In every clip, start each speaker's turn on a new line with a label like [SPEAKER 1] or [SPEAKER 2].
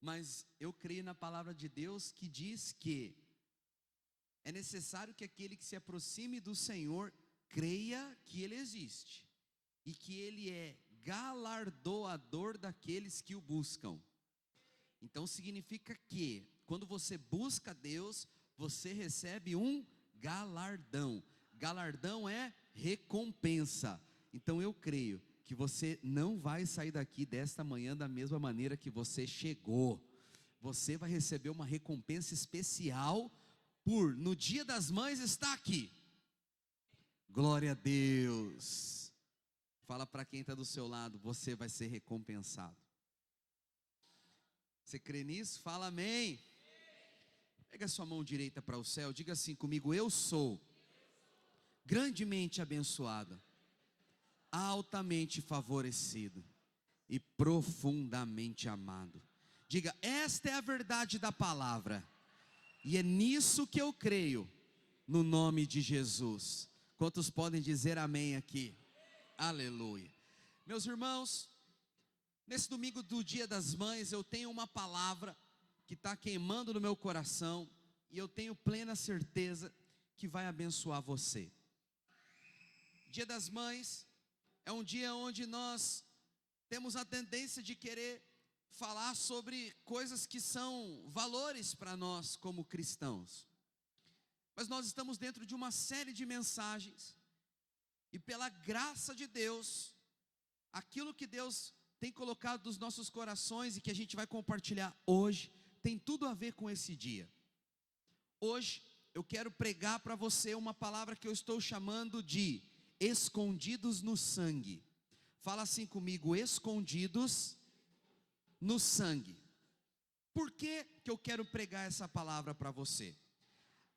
[SPEAKER 1] Mas eu creio na palavra de Deus que diz que é necessário que aquele que se aproxime do Senhor creia que Ele existe e que Ele é galardoador daqueles que o buscam. Então significa que quando você busca Deus, você recebe um galardão. Galardão é recompensa. Então eu creio que você não vai sair daqui desta manhã da mesma maneira que você chegou. Você vai receber uma recompensa especial por no dia das mães estar aqui. Glória a Deus. Fala para quem está do seu lado, você vai ser recompensado. Você crê nisso? Fala amém. Pega a sua mão direita para o céu, diga assim comigo: eu sou grandemente abençoado, altamente favorecido e profundamente amado. Diga, esta é a verdade da palavra, e é nisso que eu creio, no nome de Jesus. Quantos podem dizer amém aqui? Aleluia. Meus irmãos, nesse domingo do Dia das Mães, eu tenho uma palavra que está queimando no meu coração, e eu tenho plena certeza que vai abençoar você. Dia das Mães é um dia onde nós temos a tendência de querer falar sobre coisas que são valores para nós como cristãos. Mas nós estamos dentro de uma série de mensagens, e pela graça de Deus, aquilo que Deus tem colocado nos nossos corações e que a gente vai compartilhar hoje, tem tudo a ver com esse dia. Hoje eu quero pregar para você uma palavra que eu estou chamando de escondidos no sangue. Fala assim comigo: escondidos no sangue. Por que eu quero pregar essa palavra para você?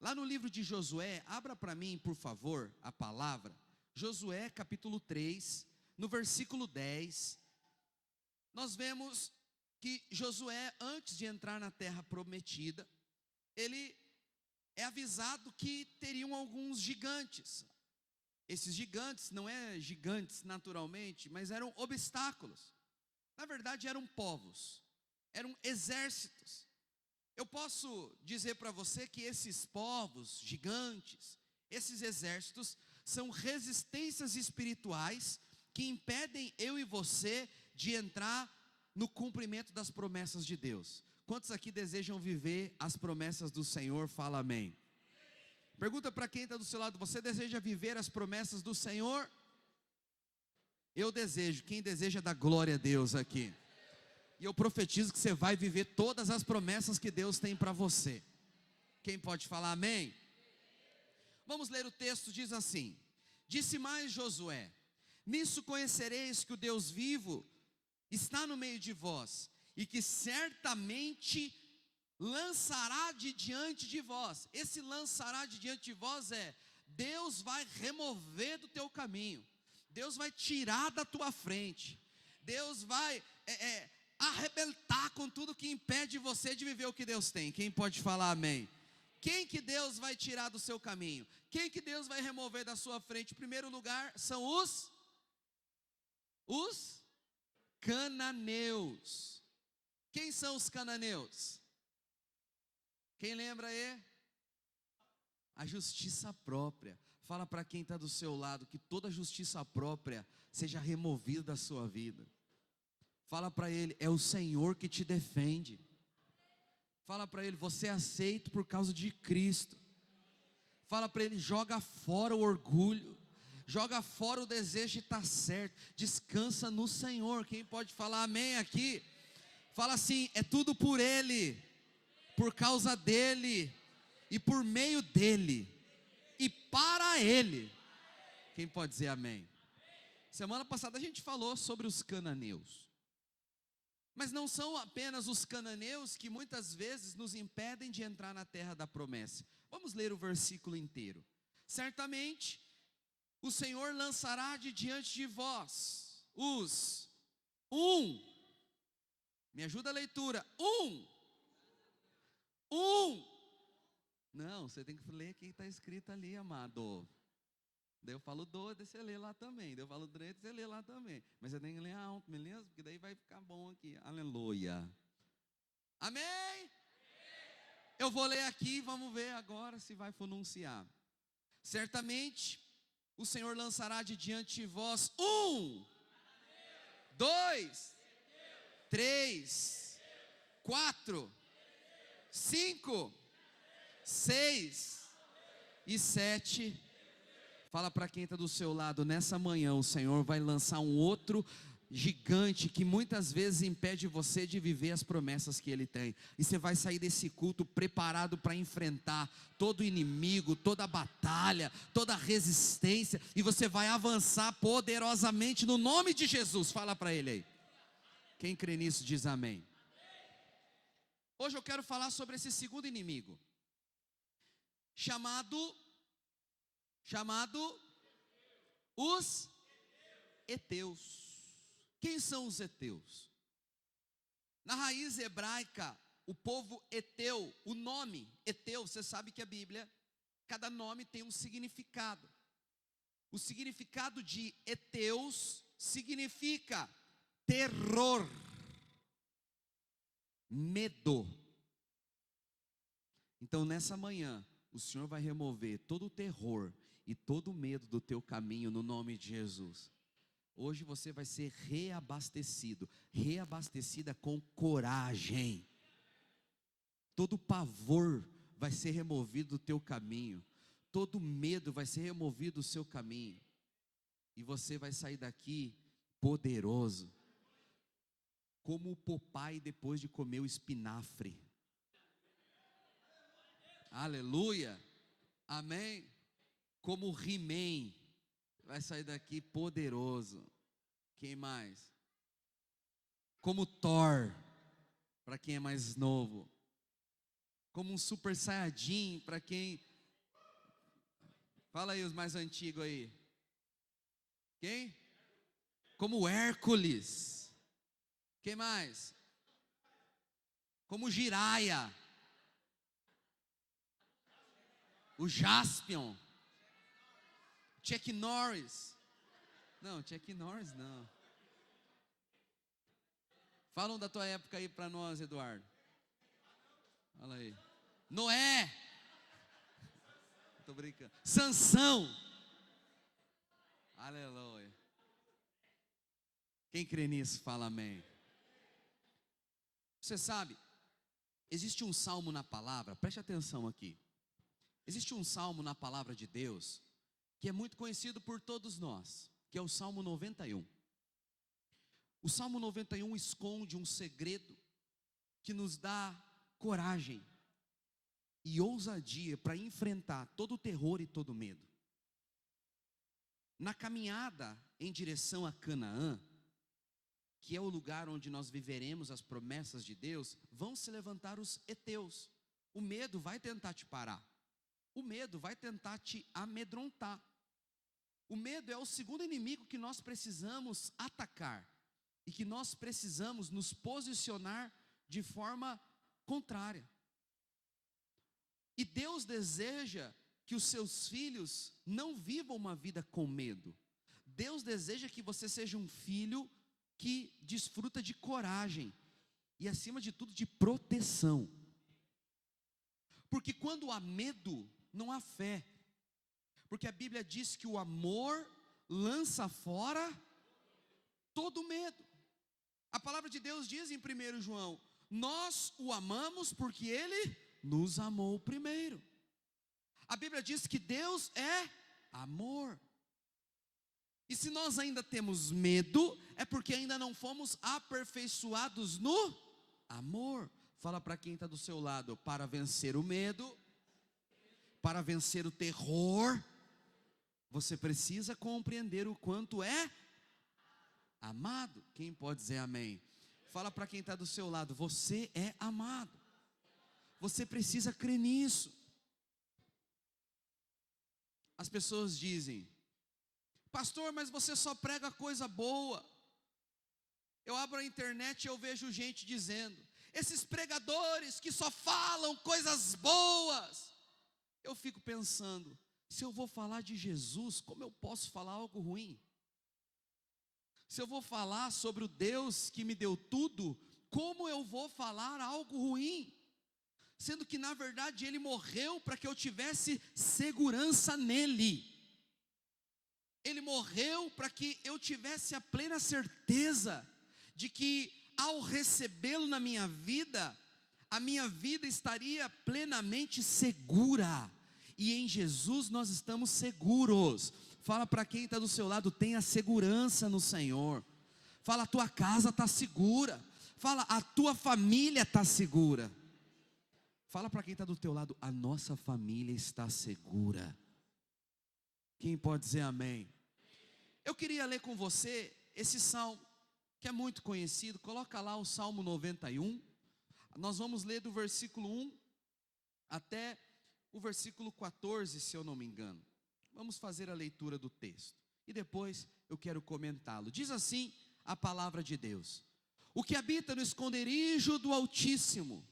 [SPEAKER 1] Lá no livro de Josué, abra para mim por favor a palavra, Josué capítulo 3, no versículo 10, nós vemos que Josué, antes de entrar na terra prometida, ele é avisado que teriam alguns gigantes. Esses gigantes não é gigantes naturalmente, mas eram obstáculos. Na verdade eram povos, eram exércitos. Eu posso dizer para você que esses povos gigantes, esses exércitos, são resistências espirituais que impedem eu e você de entrar no cumprimento das promessas de Deus. Quantos aqui desejam viver as promessas do Senhor? Fala amém. Pergunta para quem está do seu lado: você deseja viver as promessas do Senhor? Eu desejo. Quem deseja dar glória a Deus aqui? E eu profetizo que você vai viver todas as promessas que Deus tem para você. Quem pode falar amém? Vamos ler o texto, diz assim: disse mais Josué: nisso conhecereis que o Deus vivo está no meio de vós, e que certamente lançará de diante de vós. Esse lançará de diante de vós é: Deus vai remover do teu caminho, Deus vai tirar da tua frente, Deus vai arrebentar com tudo que impede você de viver o que Deus tem. Quem pode falar amém? Quem que Deus vai tirar do seu caminho? Quem que Deus vai remover da sua frente? Em primeiro lugar são os cananeus. Quem são os cananeus? Quem lembra aí? A justiça própria. Fala para quem está do seu lado que toda justiça própria seja removida da sua vida. Fala para ele: é o Senhor que te defende. Fala para ele: você é aceito por causa de Cristo. Fala para ele: joga fora o orgulho, joga fora o desejo de estar certo, descansa no Senhor. Quem pode falar amém aqui? Fala assim: é tudo por Ele, por causa dEle, e por meio dEle, e para Ele. Quem pode dizer amém? Semana passada a gente falou sobre os cananeus. Mas não são apenas os cananeus que muitas vezes nos impedem de entrar na terra da promessa. Vamos ler o versículo inteiro. Certamente o Senhor lançará de diante de vós me ajuda a leitura, não, você tem que ler quem está escrito ali, amado. Daí eu falo daí você lê lá também. Daí eu falo direito, você lê lá também. Mas você tem que ler alto, beleza? Porque daí vai ficar bom aqui. Aleluia. Amém? Eu vou ler aqui, vamos ver agora se vai pronunciar. Certamente o Senhor lançará de diante de vós 1, 2, 3, 4, 5, 6 e 7. Fala para quem está do seu lado, nessa manhã o Senhor vai lançar um outro gigante que muitas vezes impede você de viver as promessas que Ele tem. E você vai sair desse culto preparado para enfrentar todo inimigo, toda batalha, toda resistência, e você vai avançar poderosamente no nome de Jesus. Fala para ele aí. Quem crê nisso diz amém. Hoje eu quero falar sobre esse segundo inimigo, chamado os heteus. Quem são os heteus? Na raiz hebraica, o povo heteu, o nome heteu, você sabe que a Bíblia, cada nome tem um significado. O significado de heteus significa terror, medo. Então nessa manhã, o Senhor vai remover todo o terror e todo o medo do teu caminho no nome de Jesus. Hoje você vai ser reabastecido, reabastecida com coragem. Todo pavor vai ser removido do teu caminho, todo medo vai ser removido do seu caminho, e você vai sair daqui poderoso, como o Popeye depois de comer o espinafre. Aleluia, amém. Como o He-Man, vai sair daqui poderoso. Quem mais? Como Thor, para quem é mais novo. Como um Super Saiyajin, para quem... Fala aí os mais antigos aí. Quem? Como Hércules. Quem mais? Como Jiraya. O Jaspion. Chuck Norris. Não, Chuck Norris não. Falam da tua época aí para nós, Eduardo. Fala aí. Noé. Tô brincando. Sansão. Aleluia. Quem crê nisso, fala amém. Você sabe, existe um salmo na palavra, preste atenção aqui. Existe um salmo na palavra de Deus que é muito conhecido por todos nós, que é o Salmo 91. O Salmo 91 esconde um segredo que nos dá coragem e ousadia para enfrentar todo o terror e todo o medo. Na caminhada em direção a Canaã, que é o lugar onde nós viveremos as promessas de Deus, vão se levantar os heteus. O medo vai tentar te parar. O medo vai tentar te amedrontar. O medo é o segundo inimigo que nós precisamos atacar e que nós precisamos nos posicionar de forma contrária. E Deus deseja que os seus filhos não vivam uma vida com medo. Deus deseja que você seja um filho que desfruta de coragem e, acima de tudo, de proteção. Porque quando há medo, não há fé. Porque a Bíblia diz que o amor lança fora todo medo. A palavra de Deus diz em 1 João: nós o amamos porque Ele nos amou primeiro. A Bíblia diz que Deus é amor. E se nós ainda temos medo, é porque ainda não fomos aperfeiçoados no amor. Fala para quem está do seu lado: para vencer o medo, para vencer o terror, você precisa compreender o quanto é amado. Quem pode dizer amém? Fala para quem está do seu lado: você é amado. Você precisa crer nisso. As pessoas dizem: pastor, mas você só prega coisa boa. Eu abro a internet e eu vejo gente dizendo: esses pregadores que só falam coisas boas. Eu fico pensando, se eu vou falar de Jesus, como eu posso falar algo ruim? Se eu vou falar sobre o Deus que me deu tudo, como eu eu vou falar algo ruim? Sendo que na verdade Ele morreu para que eu tivesse segurança nele. Ele morreu para que eu tivesse a plena certeza de que ao recebê-lo na minha vida, a minha vida estaria plenamente segura. E em Jesus nós estamos seguros. Fala para quem está do seu lado, tenha segurança no Senhor. Fala, a tua casa está segura. Fala, a tua família está segura. Fala para quem está do teu lado, a nossa família está segura. Quem pode dizer amém? Eu queria ler com você esse salmo, que é muito conhecido. Coloca lá o Salmo 91. Nós vamos ler do versículo 1 até o versículo 14, se eu não me engano. Vamos fazer a leitura do texto e depois eu quero comentá-lo. Diz assim a palavra de Deus: o que habita no esconderijo do Altíssimo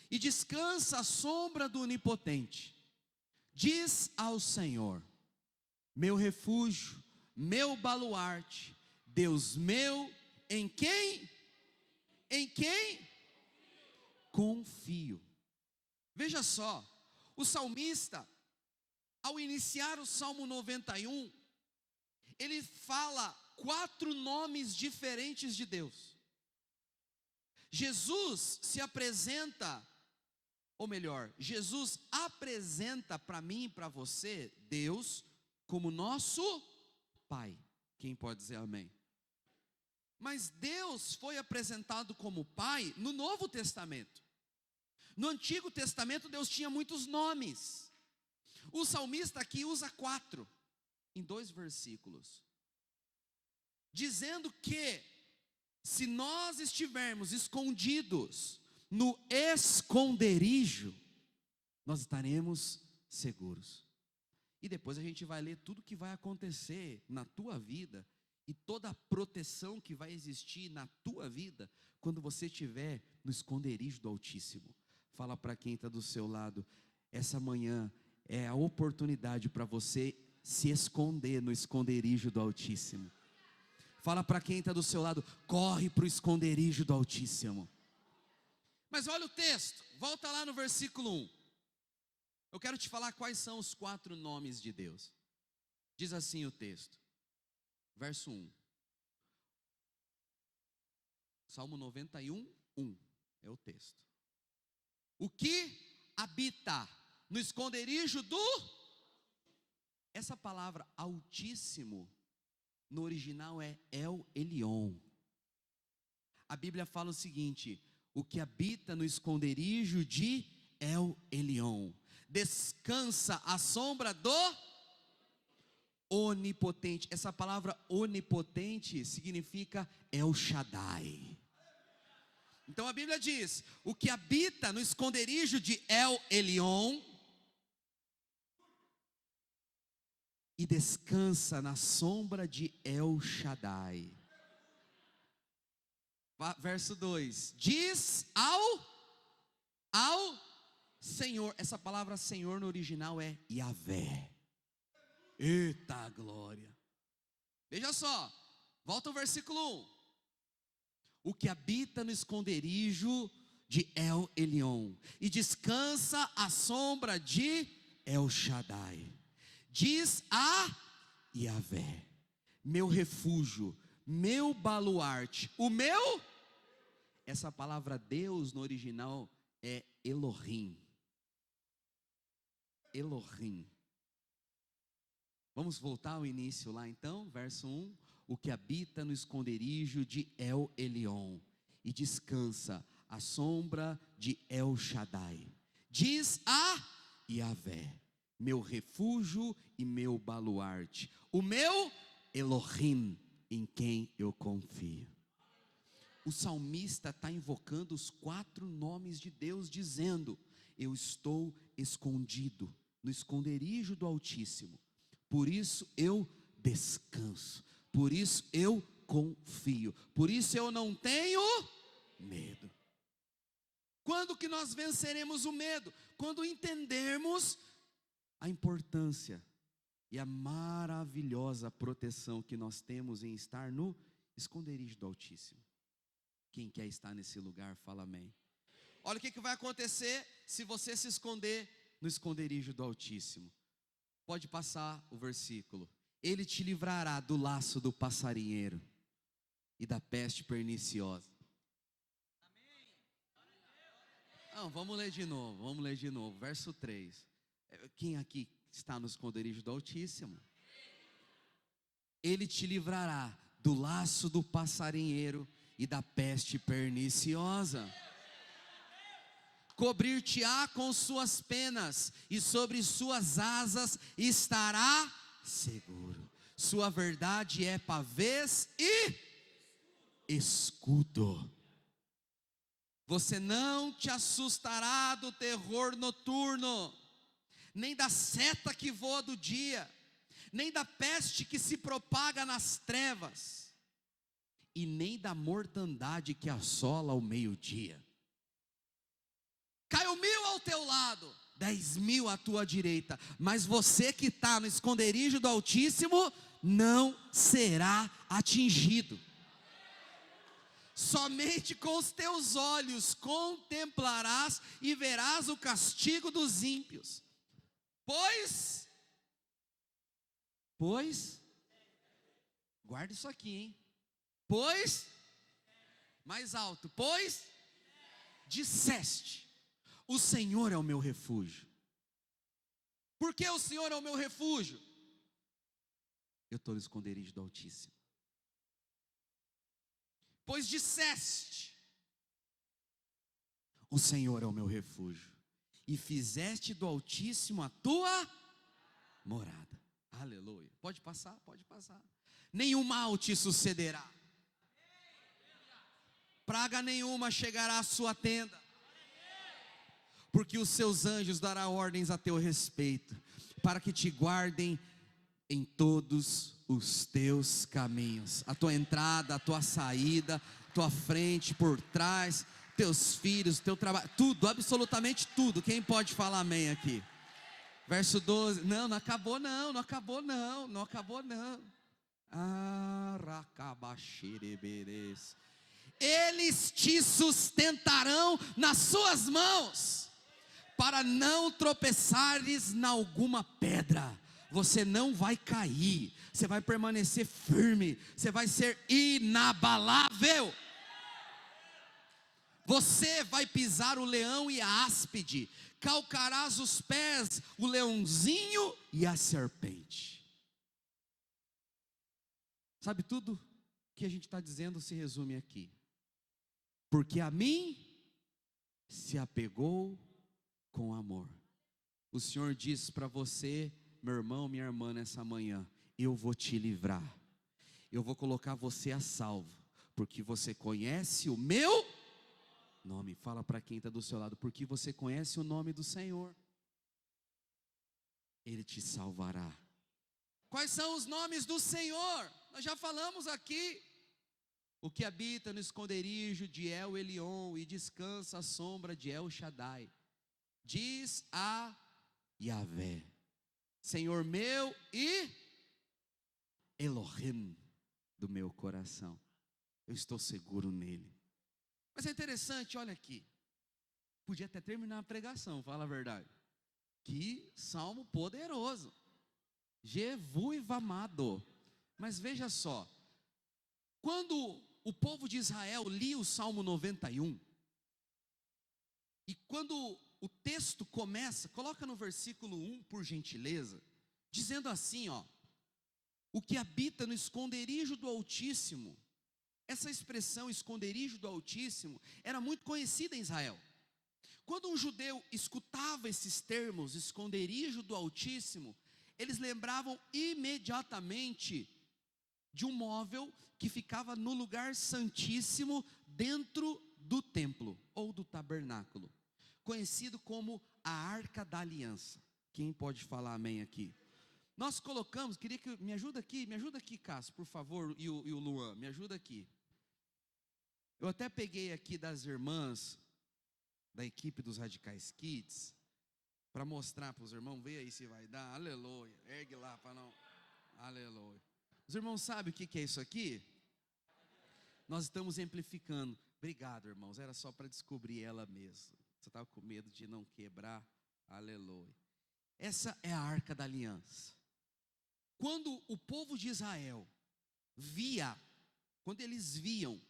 [SPEAKER 1] e descansa à sombra do Onipotente, diz ao Senhor: meu refúgio, meu baluarte, Deus meu, em quem confio. Veja só, o salmista, ao iniciar o Salmo 91, ele fala 4 nomes diferentes de Deus. Jesus se apresenta, ou melhor, Jesus apresenta para mim e para você, Deus, como nosso Pai. Quem pode dizer amém? Mas Deus foi apresentado como Pai no Novo Testamento. No Antigo Testamento Deus tinha muitos nomes. O salmista aqui usa 4, em 2 versículos, dizendo que se nós estivermos escondidos no esconderijo, nós estaremos seguros. E depois a gente vai ler tudo que vai acontecer na tua vida e toda a proteção que vai existir na tua vida quando você estiver no esconderijo do Altíssimo. Fala para quem está do seu lado, essa manhã é a oportunidade para você se esconder no esconderijo do Altíssimo. Fala para quem está do seu lado, corre para o esconderijo do Altíssimo. Mas olha o texto, volta lá no versículo 1. Eu quero te falar quais são os 4 nomes de Deus. Diz assim o texto, verso 1. Salmo 91, 1 é o texto. O que habita no esconderijo do... Essa palavra Altíssimo, no original é El Elyon. A Bíblia fala o seguinte: o que habita no esconderijo de El Elyon descansa à sombra do Onipotente. Essa palavra onipotente significa El Shaddai. Então a Bíblia diz: o que habita no esconderijo de El Elyon e descansa na sombra de El Shaddai. Verso 2, diz ao Senhor. Essa palavra Senhor no original é Yahvé. Eita glória. Veja só, volta ao versículo 1. O que habita no esconderijo de El Elyon e descansa à sombra de El Shaddai, diz a Yahvé, meu refúgio, meu baluarte, o meu... Essa palavra Deus no original é Elohim. Elohim. Vamos voltar ao início lá então, verso 1. O que habita no esconderijo de El Elyon e descansa à sombra de El Shaddai, diz a Yahvé, meu refúgio e meu baluarte, o meu Elohim, em quem eu confio. O salmista está invocando os 4 nomes de Deus, dizendo: eu estou escondido no esconderijo do Altíssimo, por isso eu descanso, por isso eu confio, por isso eu não tenho medo. Quando que nós venceremos o medo? Quando entendermos a importância e a maravilhosa proteção que nós temos em estar no esconderijo do Altíssimo. Quem quer estar nesse lugar, fala amém. Olha o que vai acontecer se você se esconder no esconderijo do Altíssimo. Pode passar o versículo. Ele te livrará do laço do passarinheiro e da peste perniciosa. Não, vamos ler de novo, verso 3. Quem aqui está no esconderijo do Altíssimo? Ele te livrará do laço do passarinheiro e da peste perniciosa. Cobrir-te-á com suas penas, e sobre suas asas estará seguro. Sua verdade é pavês e escudo. Você não te assustará do terror noturno, nem da seta que voa do dia, nem da peste que se propaga nas trevas, e nem da mortandade que assola ao meio-dia. Caiu 1000 ao teu lado, 10.000 à tua direita, mas você que está no esconderijo do Altíssimo não será atingido. Somente com os teus olhos contemplarás e verás o castigo dos ímpios. Pois, guarda isso aqui, hein? Mais alto, disseste, o Senhor é o meu refúgio. Por que o Senhor é o meu refúgio? Eu estou no esconderijo do Altíssimo. Pois disseste, o Senhor é o meu refúgio, e fizeste do Altíssimo a tua morada. Aleluia. Pode passar. Nenhum mal te sucederá, praga nenhuma chegará à sua tenda, porque os seus anjos darão ordens a teu respeito, para que te guardem em todos os teus caminhos, a tua entrada, a tua saída, tua frente, por trás, teus filhos, teu trabalho, tudo, absolutamente tudo. Quem pode falar amém aqui? Verso 12, não acabou não. Eles te sustentarão nas suas mãos, para não tropeçares em alguma pedra. Você não vai cair, você vai permanecer firme, você vai ser inabalável. Você vai pisar o leão e a áspide, calcarás os pés, o leãozinho e a serpente. Sabe, tudo que a gente está dizendo se resume aqui. Porque a mim se apegou com amor. O Senhor diz para você, meu irmão, minha irmã, nessa manhã: eu vou te livrar, eu vou colocar você a salvo, porque você conhece o meu nome. Fala para quem está do seu lado: porque você conhece o nome do Senhor, Ele te salvará. Quais são os nomes do Senhor? Nós já falamos aqui. O que habita no esconderijo de El Elyon e descansa à sombra de El Shaddai, diz a Yahvé: Senhor meu e Elohim do meu coração, eu estou seguro nele. Mas é interessante, olha aqui, podia até terminar a pregação, fala a verdade. Que salmo poderoso, Jesus amado. Mas veja só, quando o povo de Israel lia o Salmo 91, e quando o texto começa, coloca no versículo 1, por gentileza, dizendo assim, o que habita no esconderijo do Altíssimo. Essa expressão esconderijo do Altíssimo era muito conhecida em Israel. Quando um judeu escutava esses termos, esconderijo do Altíssimo, eles lembravam imediatamente de um móvel que ficava no lugar santíssimo dentro do templo ou do tabernáculo, conhecido como a Arca da Aliança. Quem pode falar amém aqui? Nós colocamos, queria que me ajuda aqui, Cássio, por favor, e o Luan, me ajuda aqui. Eu até peguei aqui das irmãs da equipe dos Radicais Kids para mostrar para os irmãos, vê aí se vai dar. Aleluia. Ergue lá para não. Aleluia. Os irmãos sabem o que é isso aqui? Nós estamos amplificando. Obrigado, irmãos. Era só para descobrir ela mesmo. Você estava com medo de não quebrar? Aleluia. Essa é a Arca da Aliança. Quando o povo de Israel quando eles viam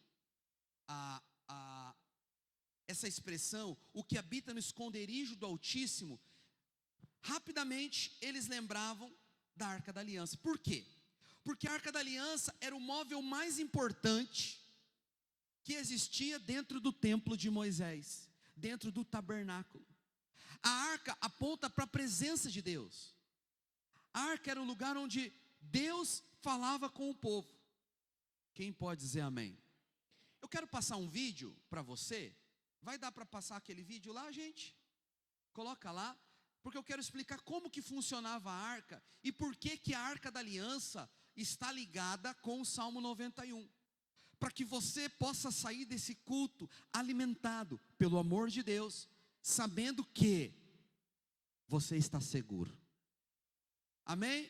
[SPEAKER 1] essa expressão, o que habita no esconderijo do Altíssimo, rapidamente eles lembravam da Arca da Aliança. Por quê? Porque a Arca da Aliança era o móvel mais importante que existia dentro do templo de Moisés, dentro do tabernáculo. A arca aponta para a presença de Deus. A arca era o lugar onde Deus falava com o povo. Quem pode dizer amém? Eu quero passar um vídeo para você. Vai dar para passar aquele vídeo lá, gente? Coloca lá, porque eu quero explicar como que funcionava a arca e por que a Arca da Aliança está ligada com o Salmo 91. Para que você possa sair desse culto alimentado pelo amor de Deus, sabendo que você está seguro. Amém?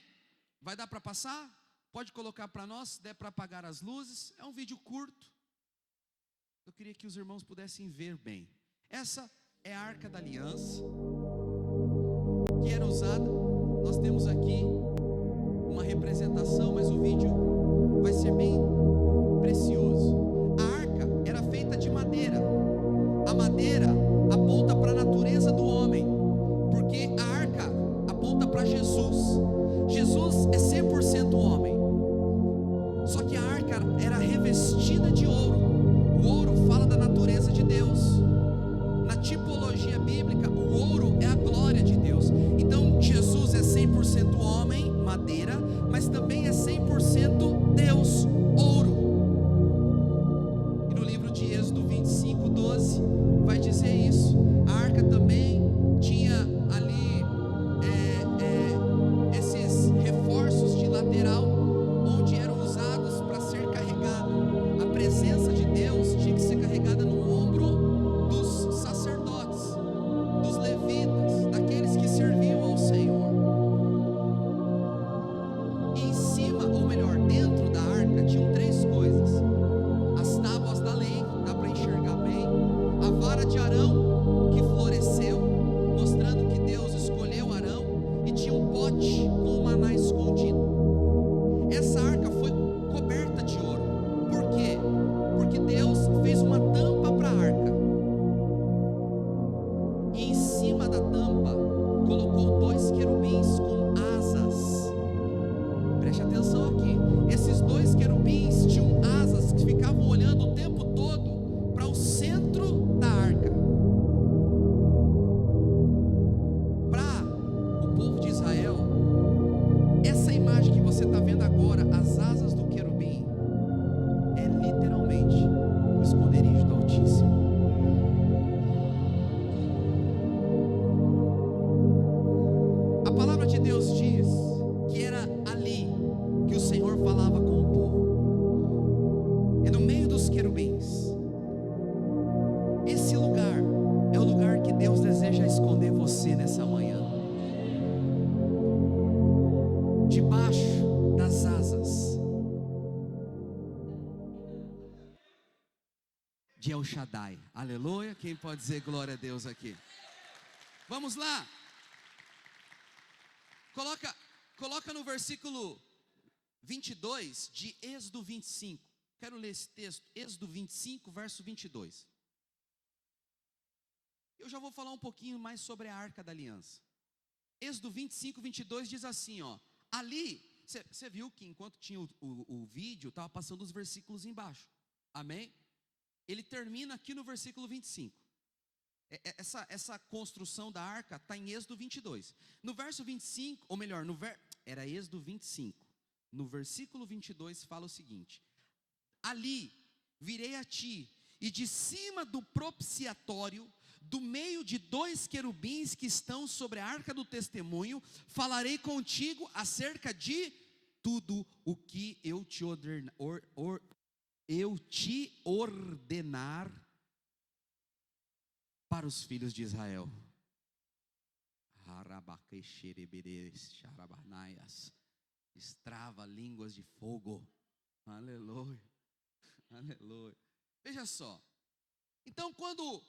[SPEAKER 1] Vai dar para passar? Pode colocar para nós, se der para apagar as luzes. É um vídeo curto. Eu queria que os irmãos pudessem ver bem. Essa é a Arca da Aliança, que era usada. Nós temos aqui uma representação, mas o vídeo vai ser bem precioso. A arca era feita de madeira. A madeira aponta para a natureza do homem, porque a arca aponta para Jesus. Jesus é 100% homem. Só que a arca era revestida de ouro. O ouro fala da natureza de Deus. Na tipologia bíblica, o ouro é a glória de Deus. Então Jesus é 100% homem, madeira, mas também é 100% Deus, ouro. E no livro de Êxodo 25:12 vai dizer isso. A arca também tinha ali esses reforços de lateral, onde eram usados para ser carregado. A presença de Deus tinha que ser carregada no ombro dos sacerdotes, dos levitas, daqueles que serviam ao Senhor. E em cima, ou melhor, dentro da arca, tinham três coisas: as tábuas da lei, dá para enxergar bem, a vara de Arão, que floresceu, mostrando que Deus escolheu Arão, e tinha um pote com o maná escondido. Essa arca foi coberta de ouro. Por quê? Porque Deus fez uma tampa para a arca, e em cima da tampa colocou dois querubins com asas. Preste atenção aqui. Esses dois querubins tinham asas que ficavam olhando o tempo todo para o centro da arca. Para o povo de Israel, essa imagem que você está vendo agora, as asas do querubim, é literalmente o esconderijo do Altíssimo. A palavra de Deus diz que era ali que o Senhor falava com o povo. É no meio dos querubins. Esse lugar é o lugar que Deus deseja esconder você nessa manhã. Debaixo das asas de El Shaddai. Aleluia. Quem pode dizer glória a Deus aqui? Vamos lá. Coloca no versículo 22 de Êxodo 25. Quero ler esse texto, Êxodo 25, verso 22. Eu já vou falar um pouquinho mais sobre a Arca da Aliança. Êxodo 25, 22 diz assim, ó. Ali, você viu que enquanto tinha o vídeo, estava passando os versículos embaixo. Amém? Ele termina aqui no versículo 25. Essa construção da arca está em Êxodo 22. No verso 25, ou melhor, era Êxodo 25. No versículo 22 fala o seguinte: ali virei a ti, e de cima do propiciatório, do meio de dois querubins que estão sobre a arca do testemunho, falarei contigo acerca de tudo o que eu te ordenar para os filhos de Israel. Estrava línguas de fogo. Aleluia, aleluia. Veja só, Então, quando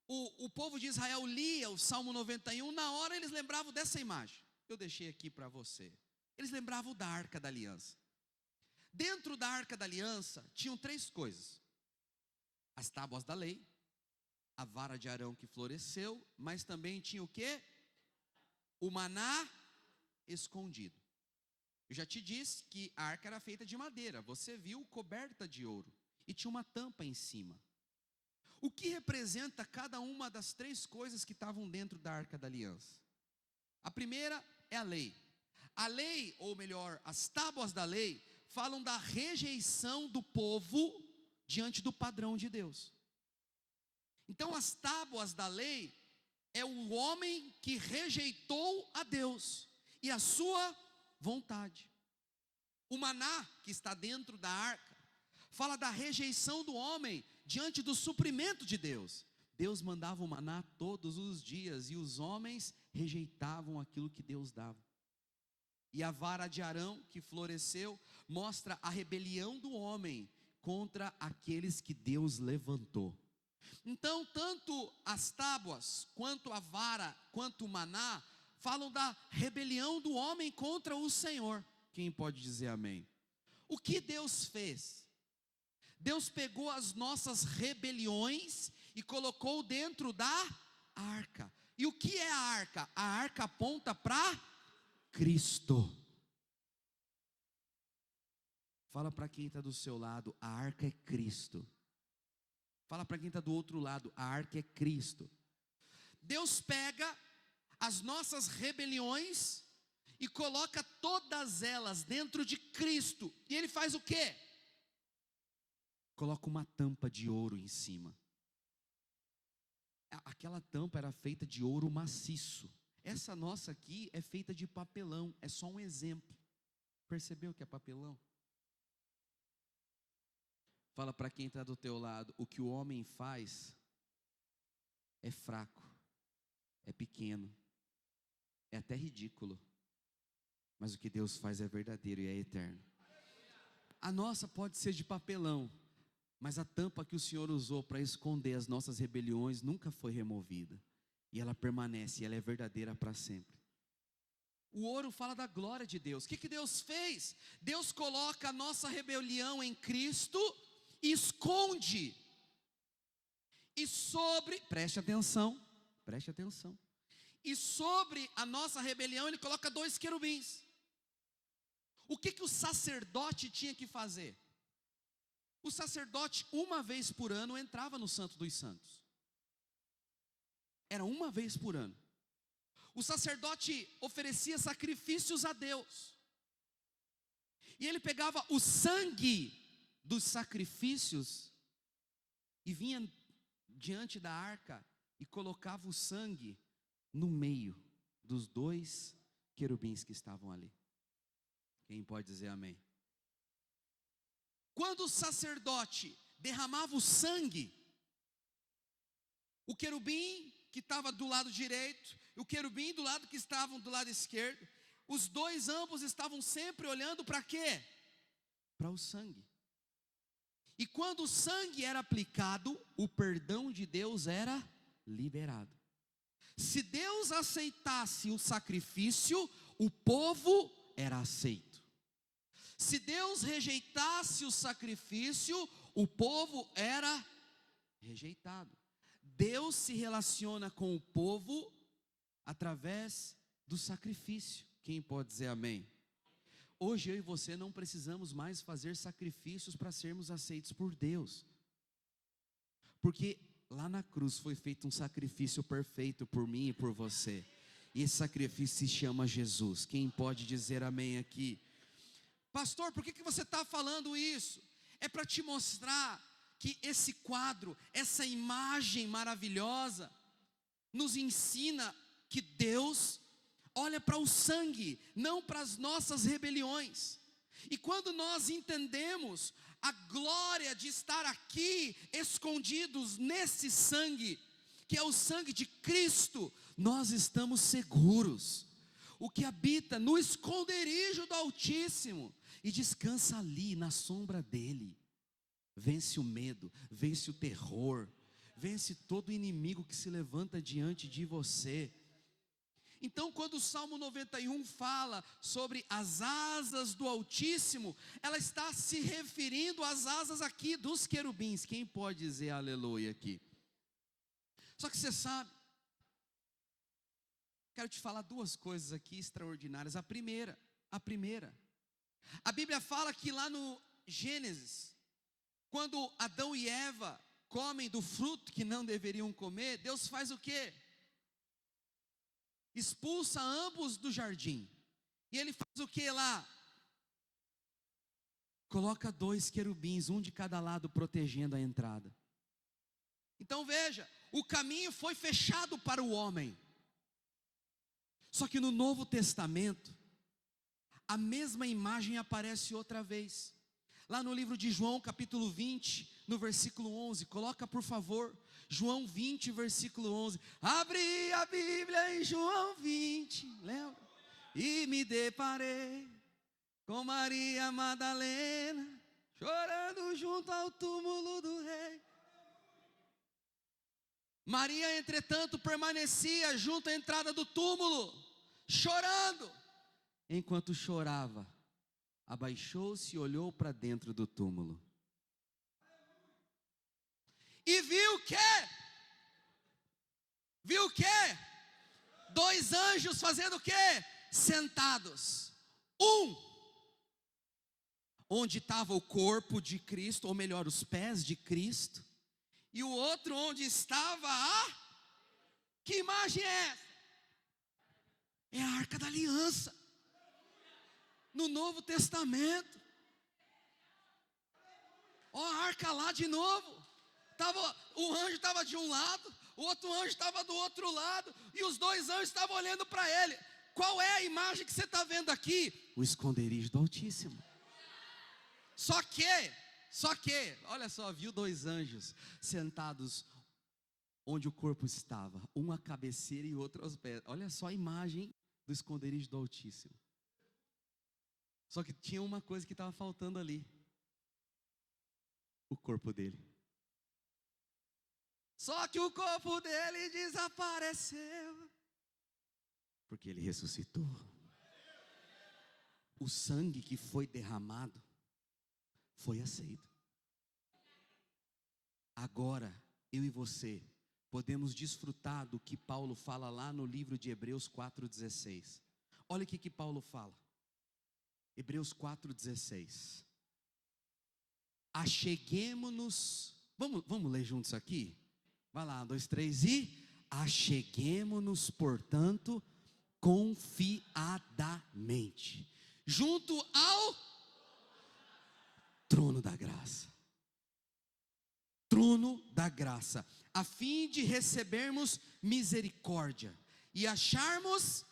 [SPEAKER 1] o povo de Israel lia o Salmo 91, na hora eles lembravam dessa imagem. Eu deixei aqui para você. Eles lembravam da Arca da Aliança. Dentro da Arca da Aliança tinham 3 coisas: as tábuas da lei, a vara de Arão que floresceu, mas também tinha o quê? O maná escondido. Eu já te disse que a arca era feita de madeira, você viu, coberta de ouro, e tinha uma tampa em cima. O que representa cada uma das 3 coisas que estavam dentro da Arca da Aliança? A primeira é a lei. A lei, ou melhor, as tábuas da lei, falam da rejeição do povo diante do padrão de Deus. Então as tábuas da lei é o homem que rejeitou a Deus e a sua vontade. O maná que está dentro da arca fala da rejeição do homem diante do suprimento de Deus. Deus mandava o maná todos os dias e os homens rejeitavam aquilo que Deus dava. E a vara de Arão que floresceu mostra a rebelião do homem contra aqueles que Deus levantou. Então, tanto as tábuas, quanto a vara, quanto o maná, falam da rebelião do homem contra o Senhor. Quem pode dizer amém? O que Deus fez? Deus pegou as nossas rebeliões e colocou dentro da arca. E o que é a arca? A arca aponta para Cristo. Fala para quem está do seu lado, a arca é Cristo. Fala para quem está do outro lado, a arca é Cristo. Deus pega as nossas rebeliões e coloca todas elas dentro de Cristo. E Ele faz o quê? Coloca uma tampa de ouro em cima. Aquela tampa era feita de ouro maciço. Essa nossa aqui é feita de papelão, é só um exemplo. Percebeu que é papelão? Fala para quem está do teu lado, o que o homem faz é fraco, é pequeno, é até ridículo, mas o que Deus faz é verdadeiro e é eterno. A nossa pode ser de papelão, mas a tampa que o Senhor usou para esconder as nossas rebeliões nunca foi removida, e ela permanece, ela é verdadeira para sempre. O ouro fala da glória de Deus. O que Deus fez? Deus coloca a nossa rebelião em Cristo, esconde, e preste atenção, e sobre a nossa rebelião Ele coloca 2 querubins. O que o sacerdote tinha que fazer? O sacerdote, uma vez por ano, entrava no Santo dos Santos. Era uma vez por ano. O sacerdote oferecia sacrifícios a Deus, e ele pegava o sangue dos sacrifícios e vinha diante da arca e colocava o sangue no meio dos 2 querubins que estavam ali. Quem pode dizer amém? Quando o sacerdote derramava o sangue, o querubim que estava do lado direito e o querubim do lado que estavam do lado esquerdo, os 2 ambos estavam sempre olhando para quê? Para o sangue. E quando o sangue era aplicado, o perdão de Deus era liberado. Se Deus aceitasse o sacrifício, o povo era aceito. Se Deus rejeitasse o sacrifício, o povo era rejeitado. Deus se relaciona com o povo através do sacrifício. Quem pode dizer amém? Hoje eu e você não precisamos mais fazer sacrifícios para sermos aceitos por Deus, porque lá na cruz foi feito um sacrifício perfeito por mim e por você, e esse sacrifício se chama Jesus. Quem pode dizer amém aqui? Pastor, por que você está falando isso? É para te mostrar que esse quadro, essa imagem maravilhosa, nos ensina que Deus olha para o sangue, não para as nossas rebeliões. E quando nós entendemos a glória de estar aqui, escondidos nesse sangue, que é o sangue de Cristo, nós estamos seguros. O que habita no esconderijo do Altíssimo e descansa ali na sombra dele, vence o medo, vence o terror, vence todo inimigo que se levanta diante de você. Então, quando o Salmo 91 fala sobre as asas do Altíssimo, ela está se referindo às asas aqui dos querubins. Quem pode dizer aleluia aqui? Só que você sabe, quero te falar duas coisas aqui extraordinárias. A primeira, a Bíblia fala que lá no Gênesis, quando Adão e Eva comem do fruto que não deveriam comer, Deus faz o quê? Expulsa ambos do jardim. E ele faz o que lá? Coloca 2 querubins, um de cada lado, protegendo a entrada. Então veja, o caminho foi fechado para o homem. Só que no Novo Testamento, a mesma imagem aparece outra vez. Lá no livro de João, capítulo 20, no versículo 11, coloca por favor, João 20, versículo 11, abri a Bíblia em João 20, lembra? E me deparei com Maria Madalena, chorando junto ao túmulo do rei. Maria, entretanto, permanecia junto à entrada do túmulo, chorando. Enquanto chorava, abaixou-se e olhou para dentro do túmulo. E viu o quê? Viu o quê? 2 anjos fazendo o quê? Sentados. Um, onde estava o corpo de Cristo, ou melhor, os pés de Cristo. E o outro onde estava a... Que imagem é essa? É a Arca da Aliança. No Novo Testamento. Ó, a arca lá de novo. O anjo estava de um lado, o outro anjo estava do outro lado, e os 2 anjos estavam olhando para ele. Qual é a imagem que você está vendo aqui? O esconderijo do Altíssimo. Só que, olha só, viu 2 anjos sentados onde o corpo estava, um à cabeceira e outro aos pés. Olha só a imagem do esconderijo do Altíssimo. Só que tinha uma coisa que estava faltando ali: o corpo dele. Só que o corpo dele desapareceu, porque ele ressuscitou. O sangue que foi derramado foi aceito. Agora, eu e você podemos desfrutar do que Paulo fala lá no livro de Hebreus 4,16. Olha o que Paulo fala. Hebreus 4,16. Acheguemo-nos. Vamos ler juntos aqui? Vai lá, 1, 2, 3 e... Acheguemo-nos, portanto, confiadamente, junto ao trono da graça. Trono da graça, a fim de recebermos misericórdia e acharmos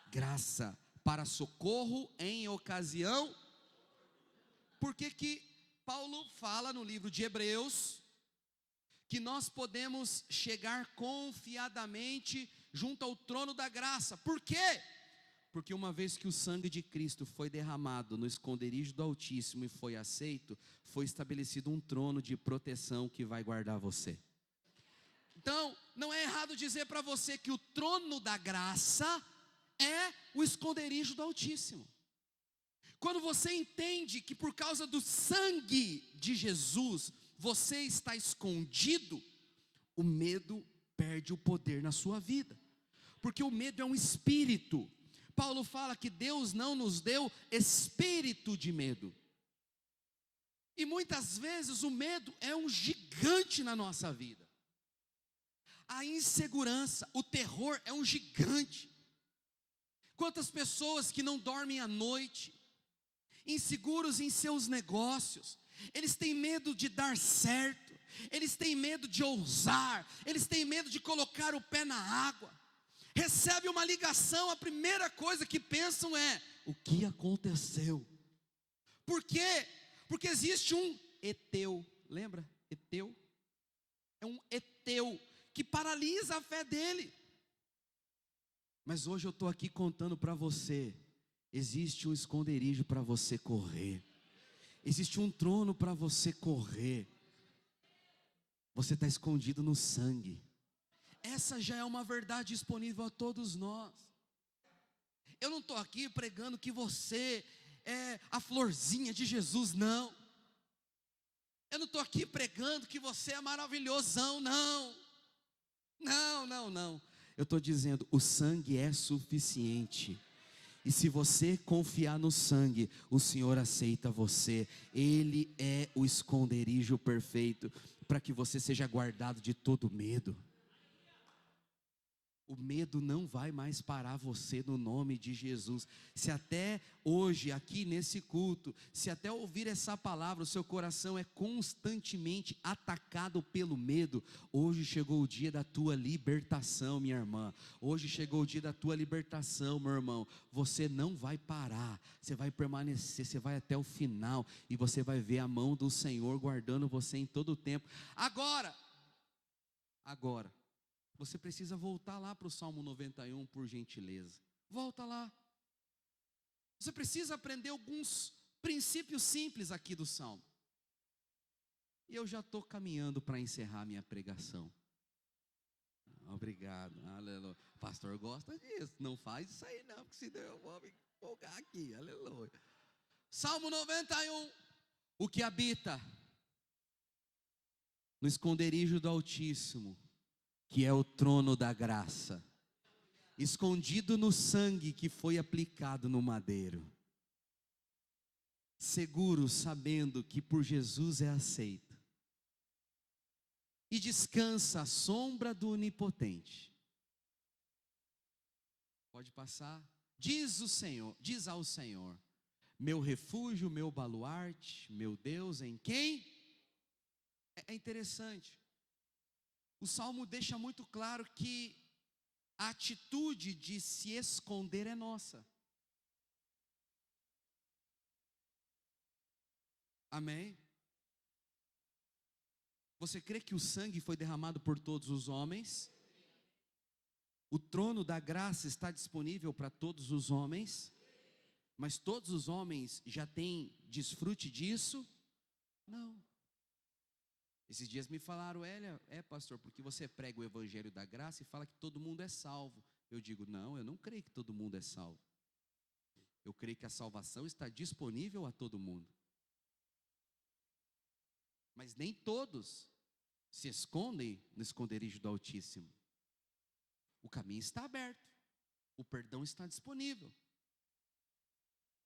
[SPEAKER 1] graça para socorro em ocasião. Por que Paulo fala no livro de Hebreus que nós podemos chegar confiadamente junto ao trono da graça? Por quê? Porque uma vez que o sangue de Cristo foi derramado no esconderijo do Altíssimo e foi aceito, foi estabelecido um trono de proteção que vai guardar você. Então, não é errado dizer para você que o trono da graça é o esconderijo do Altíssimo. Quando você entende que por causa do sangue de Jesus, você está escondido, o medo perde o poder na sua vida. Porque o medo é um espírito. Paulo fala que Deus não nos deu espírito de medo. E muitas vezes o medo é um gigante na nossa vida. A insegurança, o terror é um gigante. Quantas pessoas que não dormem à noite, inseguros em seus negócios, eles têm medo de dar certo, eles têm medo de ousar, eles têm medo de colocar o pé na água. Recebe uma ligação, a primeira coisa que pensam é: o que aconteceu? Por quê? Porque existe um Eteu, lembra? Eteu? É um Eteu que paralisa a fé dele. Mas hoje eu estou aqui contando para você, existe um esconderijo para você correr, existe um trono para você correr. Você está escondido no sangue. Essa já é uma verdade disponível a todos nós. Eu não estou aqui pregando que você é a florzinha de Jesus, não. Eu não estou aqui pregando que você é maravilhosão, não. Não, não, não. Eu estou dizendo, o sangue é suficiente. E se você confiar no sangue, o Senhor aceita você. Ele é o esconderijo perfeito para que você seja guardado de todo medo. O medo não vai mais parar você no nome de Jesus. Se até hoje, aqui nesse culto, se até ouvir essa palavra, o seu coração é constantemente atacado pelo medo, hoje chegou o dia da tua libertação, minha irmã. Hoje chegou o dia da tua libertação, meu irmão. Você não vai parar, você vai permanecer, você vai até o final, e você vai ver a mão do Senhor guardando você em todo o tempo. Agora, você precisa voltar lá para o Salmo 91, por gentileza. Volta lá. Você precisa aprender alguns princípios simples aqui do Salmo. E eu já estou caminhando para encerrar minha pregação. Obrigado, aleluia. O pastor gosta disso, não faz isso aí não, porque senão eu vou me empolgar aqui, aleluia. Salmo 91, o que habita no esconderijo do Altíssimo, que é o trono da graça, escondido no sangue que foi aplicado no madeiro, seguro sabendo que por Jesus é aceito, e descansa à sombra do Onipotente. Pode passar. Diz ao Senhor, meu refúgio, meu baluarte, meu Deus, em quem? É interessante. O Salmo deixa muito claro que a atitude de se esconder é nossa. Amém? Você crê que o sangue foi derramado por todos os homens? O trono da graça está disponível para todos os homens? Mas todos os homens já têm desfrute disso? Não. Esses dias me falaram, Elia, pastor, porque você prega o evangelho da graça e fala que todo mundo é salvo. Eu digo, não, eu não creio que todo mundo é salvo. Eu creio que a salvação está disponível a todo mundo. Mas nem todos se escondem no esconderijo do Altíssimo. O caminho está aberto, o perdão está disponível.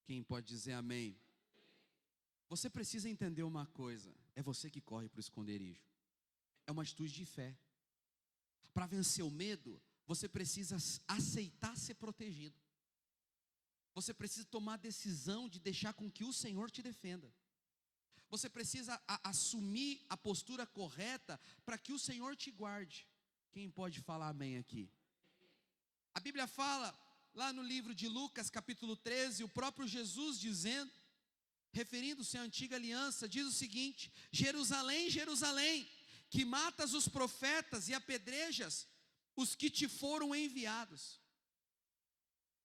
[SPEAKER 1] Quem pode dizer amém? Você precisa entender uma coisa, é você que corre para o esconderijo. É uma atitude de fé. Para vencer o medo, você precisa aceitar ser protegido. Você precisa tomar a decisão de deixar com que o Senhor te defenda. Você precisa assumir a postura correta para que o Senhor te guarde. Quem pode falar amém aqui? A Bíblia fala, lá no livro de Lucas, capítulo 13, o próprio Jesus dizendo, referindo-se à antiga aliança, diz o seguinte: Jerusalém, Jerusalém, que matas os profetas e apedrejas os que te foram enviados.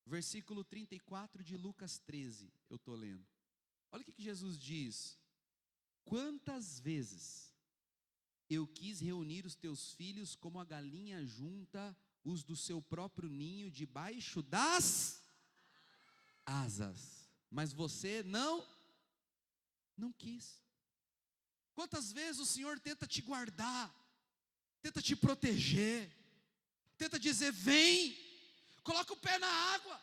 [SPEAKER 1] Versículo 34 de Lucas 13, eu estou lendo. Olha o que Jesus diz: quantas vezes eu quis reunir os teus filhos como a galinha junta os do seu próprio ninho debaixo das asas, mas você não quis. Quantas vezes o Senhor tenta te guardar, tenta te proteger, tenta dizer, vem, coloca o pé na água,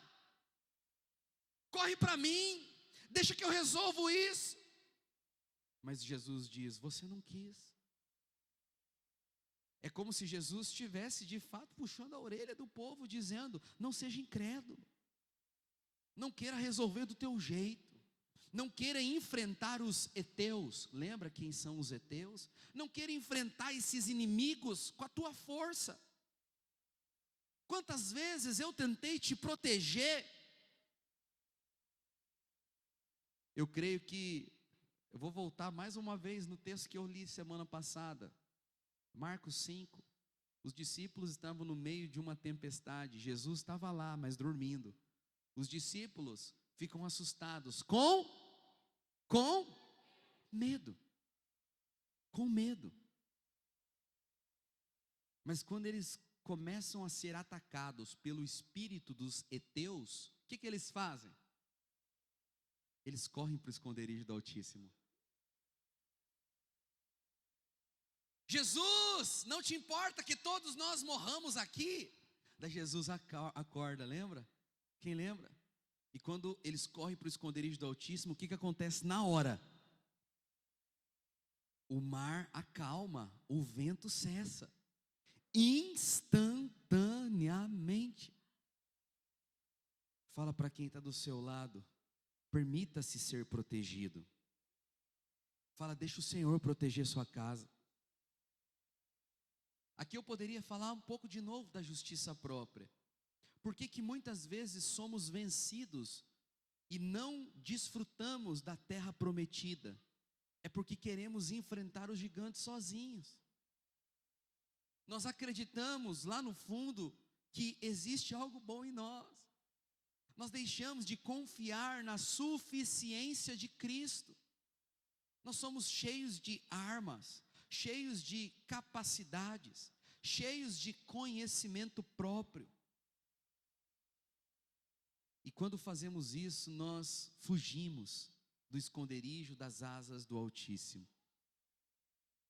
[SPEAKER 1] corre para mim, deixa que eu resolvo isso. Mas Jesus diz, você não quis. É como se Jesus estivesse de fato puxando a orelha do povo, dizendo, não seja incrédulo, não queira resolver do teu jeito, não queira enfrentar os heteus. Lembra quem são os heteus? Não queira enfrentar esses inimigos com a tua força. Quantas vezes eu tentei te proteger? Eu creio que eu vou voltar mais uma vez no texto que eu li semana passada, Marcos 5. Os discípulos estavam no meio de uma tempestade, Jesus estava lá, mas dormindo. Os discípulos ficam assustados com medo. Com medo. Mas quando eles começam a ser atacados pelo espírito dos heteus, o que eles fazem? Eles correm para o esconderijo do Altíssimo. Jesus, não te importa que todos nós morramos aqui? Daí Jesus acorda, lembra? Quem lembra? E quando eles correm para o esconderijo do Altíssimo, o que acontece na hora? O mar acalma, o vento cessa, instantaneamente. Fala para quem está do seu lado, permita-se ser protegido. Fala, deixa o Senhor proteger sua casa. Aqui eu poderia falar um pouco de novo da justiça própria. Por que muitas vezes somos vencidos e não desfrutamos da terra prometida? É porque queremos enfrentar os gigantes sozinhos. Nós acreditamos lá no fundo que existe algo bom em nós. Nós deixamos de confiar na suficiência de Cristo. Nós somos cheios de armas, cheios de capacidades, cheios de conhecimento próprio. E quando fazemos isso, nós fugimos do esconderijo das asas do Altíssimo.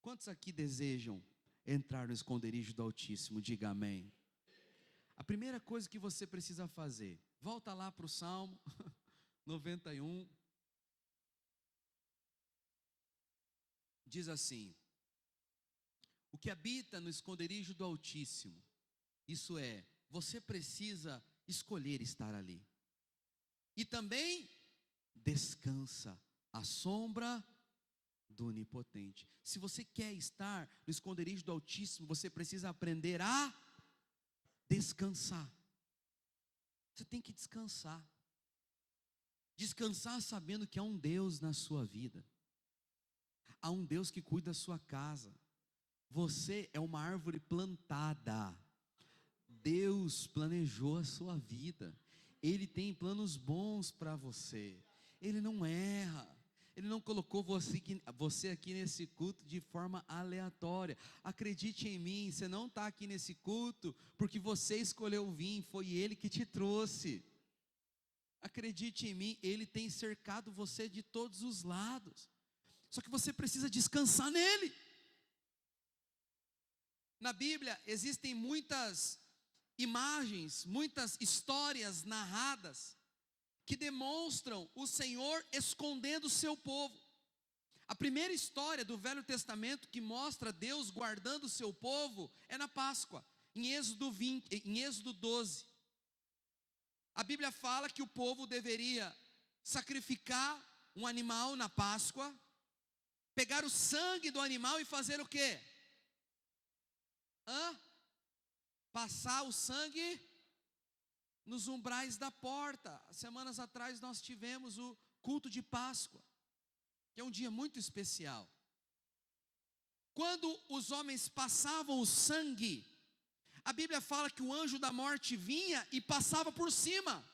[SPEAKER 1] Quantos aqui desejam entrar no esconderijo do Altíssimo? Diga amém. A primeira coisa que você precisa fazer, volta lá para o Salmo 91. Diz assim: o que habita no esconderijo do Altíssimo, isso é, você precisa escolher estar ali. E também descansa à sombra do Onipotente. Se você quer estar no esconderijo do Altíssimo, você precisa aprender a descansar. Você tem que descansar. Descansar sabendo que há um Deus na sua vida. Há um Deus que cuida da sua casa. Você é uma árvore plantada. Deus planejou a sua vida. Ele tem planos bons para você. Ele não erra. Ele não colocou você aqui nesse culto de forma aleatória. Acredite em mim, você não está aqui nesse culto porque você escolheu vir, foi Ele que te trouxe. Acredite em mim, Ele tem cercado você de todos os lados. Só que você precisa descansar nele. Na Bíblia existem muitas imagens, muitas histórias narradas que demonstram o Senhor escondendo o seu povo. A primeira história do Velho Testamento que mostra Deus guardando o seu povo é na Páscoa, em Êxodo 12. A Bíblia fala que o povo deveria sacrificar um animal na Páscoa, pegar o sangue do animal e fazer o quê? Passar o sangue nos umbrais da porta. Semanas atrás nós tivemos o culto de Páscoa, que é um dia muito especial. Quando os homens passavam o sangue, a Bíblia fala que o anjo da morte vinha e passava por cima.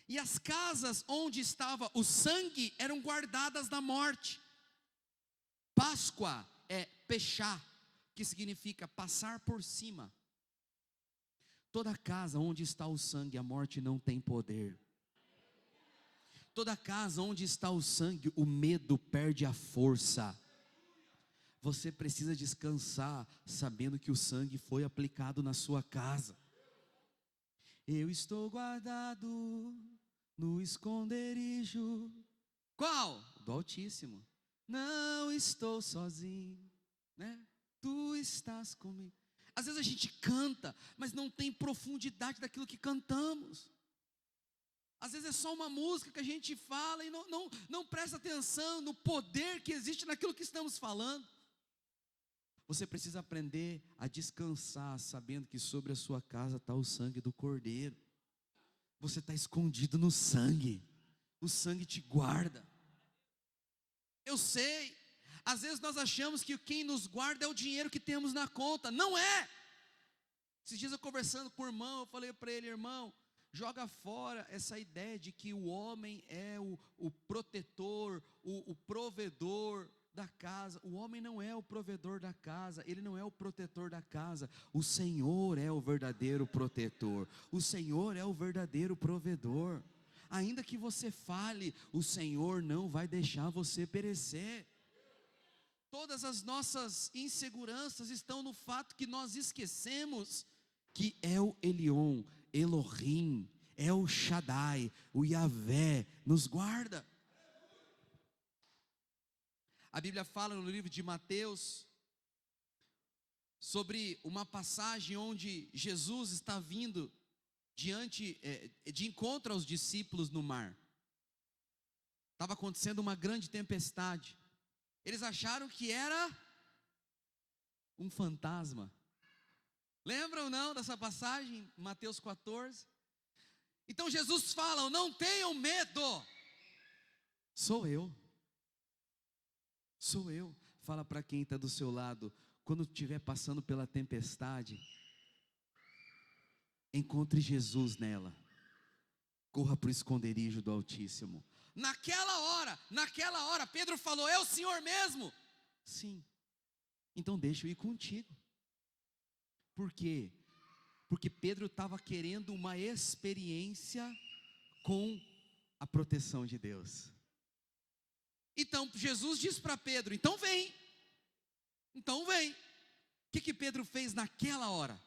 [SPEAKER 1] E as casas onde estava o sangue eram guardadas da morte. Páscoa é pechá, que significa passar por cima. Toda casa onde está o sangue, a morte não tem poder. Toda casa onde está o sangue, o medo perde a força. Você precisa descansar, sabendo que o sangue foi aplicado na sua casa. Eu estou guardado no esconderijo. Qual? Do Altíssimo. Não estou sozinho, né? Tu estás comigo. Às vezes a gente canta, mas não tem profundidade daquilo que cantamos. Às vezes é só uma música que a gente fala e não presta atenção no poder que existe naquilo que estamos falando. Você precisa aprender a descansar, sabendo que sobre a sua casa está o sangue do Cordeiro. Você está escondido no sangue. O sangue te guarda. Eu sei. Às vezes nós achamos que quem nos guarda é o dinheiro que temos na conta. Não é. Esses dias eu conversando com o irmão, eu falei para ele: irmão, joga fora essa ideia de que o homem é o protetor, o provedor da casa. O homem não é o provedor da casa, ele não é o protetor da casa. O Senhor é o verdadeiro protetor, o Senhor é o verdadeiro provedor. Ainda que você fale, o Senhor não vai deixar você perecer. Todas as nossas inseguranças estão no fato que nós esquecemos que é o Elion, Elohim, é o Shaddai, o Yahvé nos guarda. A Bíblia fala no livro de Mateus sobre uma passagem onde Jesus está vindo de encontro aos discípulos no mar. Estava acontecendo uma grande tempestade. Eles acharam que era um fantasma. Lembram não dessa passagem, Mateus 14? Então Jesus fala: não tenham medo, sou eu. Sou eu. Fala para quem está do seu lado, quando estiver passando pela tempestade, encontre Jesus nela. Corra para o esconderijo do Altíssimo. Naquela hora, Pedro falou: é o Senhor mesmo? Sim. Então deixa eu ir contigo. Por quê? Porque Pedro estava querendo uma experiência com a proteção de Deus. Então Jesus diz para Pedro: então vem. O que Pedro fez naquela hora?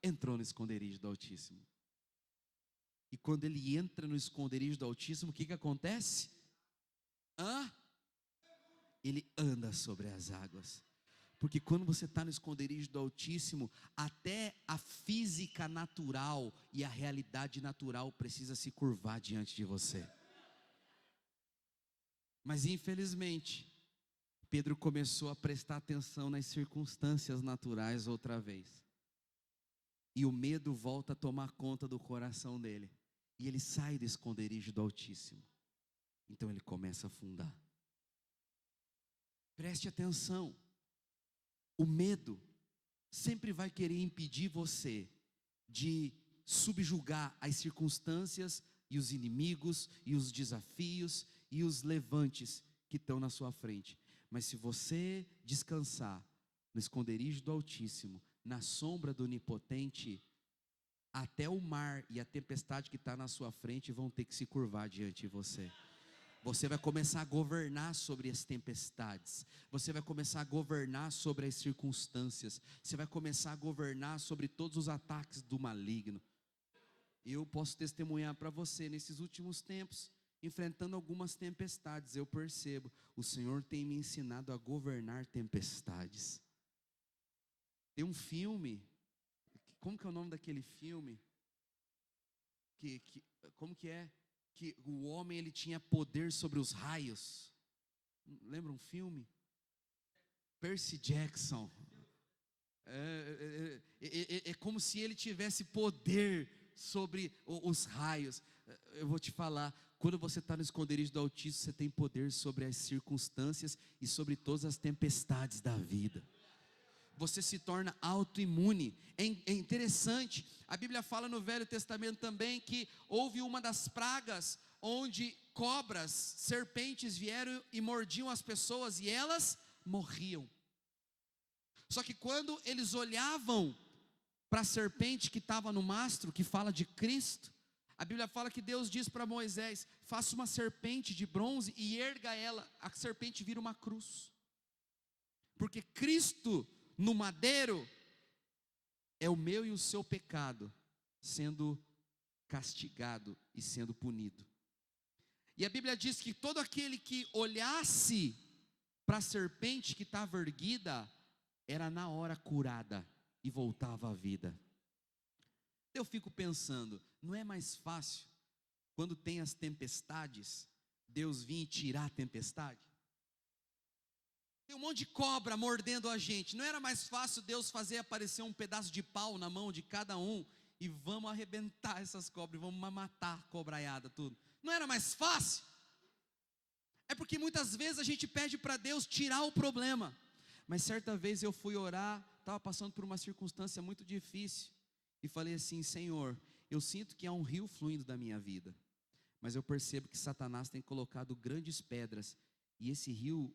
[SPEAKER 1] Entrou no esconderijo do Altíssimo. E quando ele entra no esconderijo do Altíssimo, o que acontece? Ele anda sobre as águas. Porque quando você está no esconderijo do Altíssimo, até a física natural e a realidade natural precisa se curvar diante de você. Mas infelizmente, Pedro começou a prestar atenção nas circunstâncias naturais outra vez. E o medo volta a tomar conta do coração dele. E ele sai do esconderijo do Altíssimo. Então ele começa a afundar. Preste atenção. O medo sempre vai querer impedir você de subjugar as circunstâncias e os inimigos e os desafios e os levantes que estão na sua frente. Mas se você descansar no esconderijo do Altíssimo, na sombra do Onipotente, até o mar e a tempestade que está na sua frente vão ter que se curvar diante de você. Você vai começar a governar sobre as tempestades. Você vai começar a governar sobre as circunstâncias. Você vai começar a governar sobre todos os ataques do maligno. Eu posso testemunhar para você, nesses últimos tempos, enfrentando algumas tempestades, eu percebo, o Senhor tem me ensinado a governar tempestades. Tem um filme, como que é o nome daquele filme? Como que é? Que o homem ele tinha poder sobre os raios. Lembra um filme? Percy Jackson. É como se ele tivesse poder sobre os raios. Eu vou te falar, quando você está no esconderijo do Altíssimo, você tem poder sobre as circunstâncias e sobre todas as tempestades da vida. Você se torna autoimune. É interessante, a Bíblia fala no Velho Testamento também que houve uma das pragas onde cobras, serpentes vieram e mordiam as pessoas e elas morriam. Só que quando eles olhavam para a serpente que estava no mastro, que fala de Cristo, a Bíblia fala que Deus diz para Moisés: faça uma serpente de bronze e erga ela. A serpente vira uma cruz. Porque Cristo no madeiro é o meu e o seu pecado sendo castigado e sendo punido. E a Bíblia diz que todo aquele que olhasse para a serpente que estava erguida era na hora curada e voltava à vida. Eu fico pensando, não é mais fácil quando tem as tempestades, Deus vir e tirar a tempestade? Tem um monte de cobra mordendo a gente. Não era mais fácil Deus fazer aparecer um pedaço de pau na mão de cada um e vamos arrebentar essas cobras, vamos matar a cobraiada, tudo? Não era mais fácil? É porque muitas vezes a gente pede para Deus tirar o problema. Mas certa vez eu fui orar, estava passando por uma circunstância muito difícil e falei assim: Senhor, eu sinto que há um rio fluindo da minha vida, mas eu percebo que Satanás tem colocado grandes pedras e esse rio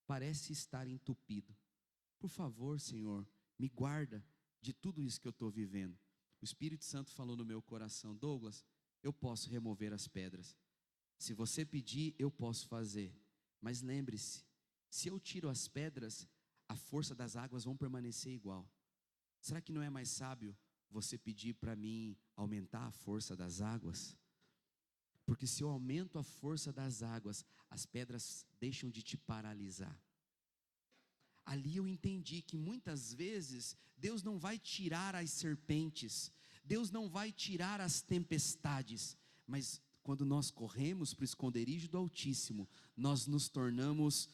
[SPEAKER 1] parece estar entupido. Por favor, Senhor, me guarda de tudo isso que eu estou vivendo. O Espírito Santo falou no meu coração: Douglas, eu posso remover as pedras. Se você pedir, eu posso fazer. Mas lembre-se, se eu tiro as pedras, a força das águas vão permanecer igual. Será que não é mais sábio você pedir para mim aumentar a força das águas? Porque se eu aumento a força das águas, as pedras deixam de te paralisar. Ali eu entendi que muitas vezes Deus não vai tirar as serpentes, Deus não vai tirar as tempestades, mas quando nós corremos para o esconderijo do Altíssimo, nós nos tornamos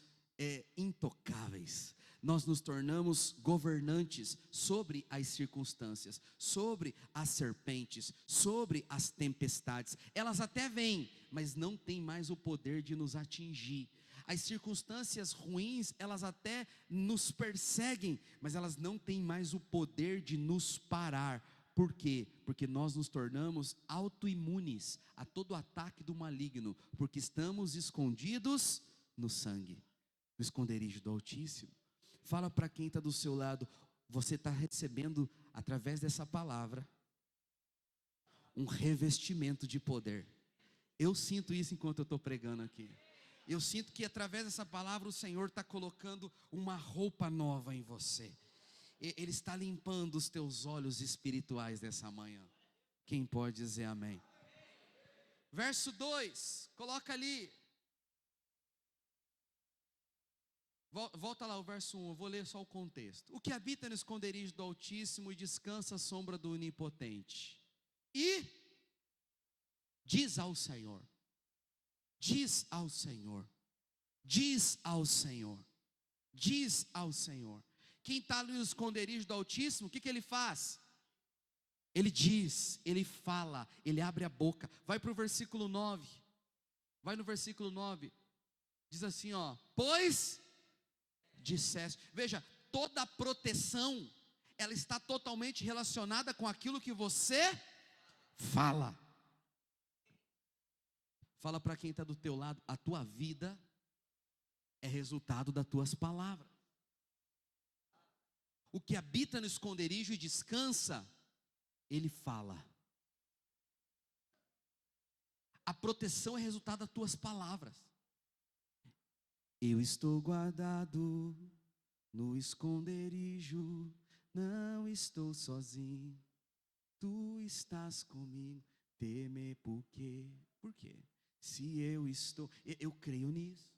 [SPEAKER 1] intocáveis, nós nos tornamos governantes sobre as circunstâncias, sobre as serpentes, sobre as tempestades. Elas até vêm, mas não têm mais o poder de nos atingir. As circunstâncias ruins, elas até nos perseguem, mas elas não têm mais o poder de nos parar. Por quê? Porque nós nos tornamos autoimunes a todo ataque do maligno, porque estamos escondidos no sangue, no esconderijo do Altíssimo. Fala para quem está do seu lado: você está recebendo, através dessa palavra, um revestimento de poder. Eu sinto isso enquanto eu estou pregando aqui. Eu sinto que através dessa palavra o Senhor está colocando uma roupa nova em você. Ele está limpando os teus olhos espirituais dessa manhã. Quem pode dizer amém? Verso 2, coloca ali. Volta lá o verso 1, eu vou ler só o contexto. O que habita no esconderijo do Altíssimo e descansa à sombra do Onipotente. E diz ao Senhor. Diz ao Senhor, diz ao Senhor, diz ao Senhor. Quem está ali no esconderijo do Altíssimo, o que ele faz? Ele diz, ele fala, ele abre a boca. Vai para o versículo 9, vai no versículo 9, diz assim, pois disseste. Veja, toda a proteção, ela está totalmente relacionada com aquilo que você fala. Fala para quem está do teu lado: a tua vida é resultado das tuas palavras. O que habita no esconderijo e descansa, ele fala. A proteção é resultado das tuas palavras. Eu estou guardado no esconderijo, não estou sozinho, tu estás comigo, temer por quê? Por quê? Se eu estou, eu creio nisso,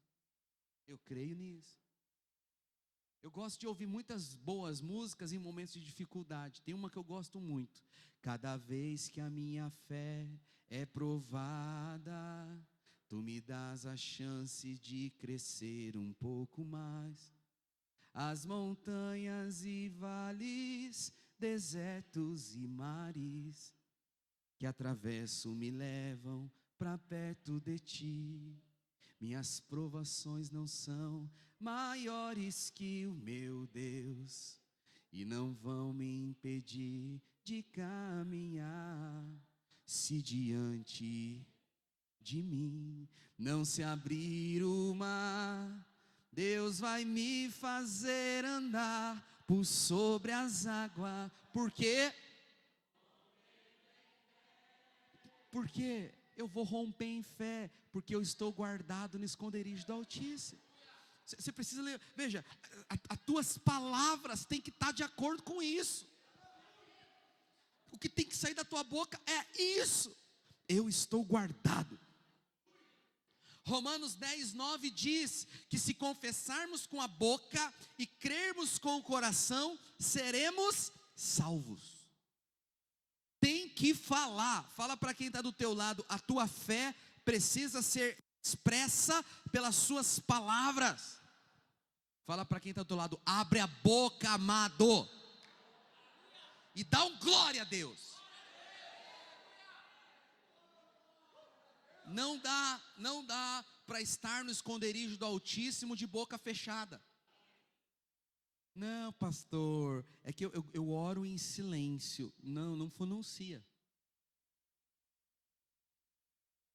[SPEAKER 1] eu creio nisso. Eu gosto de ouvir muitas boas músicas em momentos de dificuldade. Tem uma que eu gosto muito: cada vez que a minha fé é provada, tu me dás a chance de crescer um pouco mais. As montanhas e vales, desertos e mares que atravesso me levam para perto de ti. Minhas provações não são maiores que o meu Deus, e não vão me impedir de caminhar. Se diante de mim não se abrir o mar, Deus vai me fazer andar por sobre as águas. Por quê? Porque eu vou romper em fé, porque eu estou guardado no esconderijo do Altíssimo. Você precisa ler, veja, as tuas palavras têm que estar de acordo com isso. O que tem que sair da tua boca é isso: eu estou guardado. Romanos 10:9 diz que se confessarmos com a boca e crermos com o coração, seremos salvos. Tem que falar. Fala para quem está do teu lado: a tua fé precisa ser expressa pelas suas palavras. Fala para quem está do teu lado: abre a boca, amado, e dá um glória a Deus. Não dá para estar no esconderijo do Altíssimo de boca fechada. Não, pastor, é que eu oro em silêncio. Não pronuncia.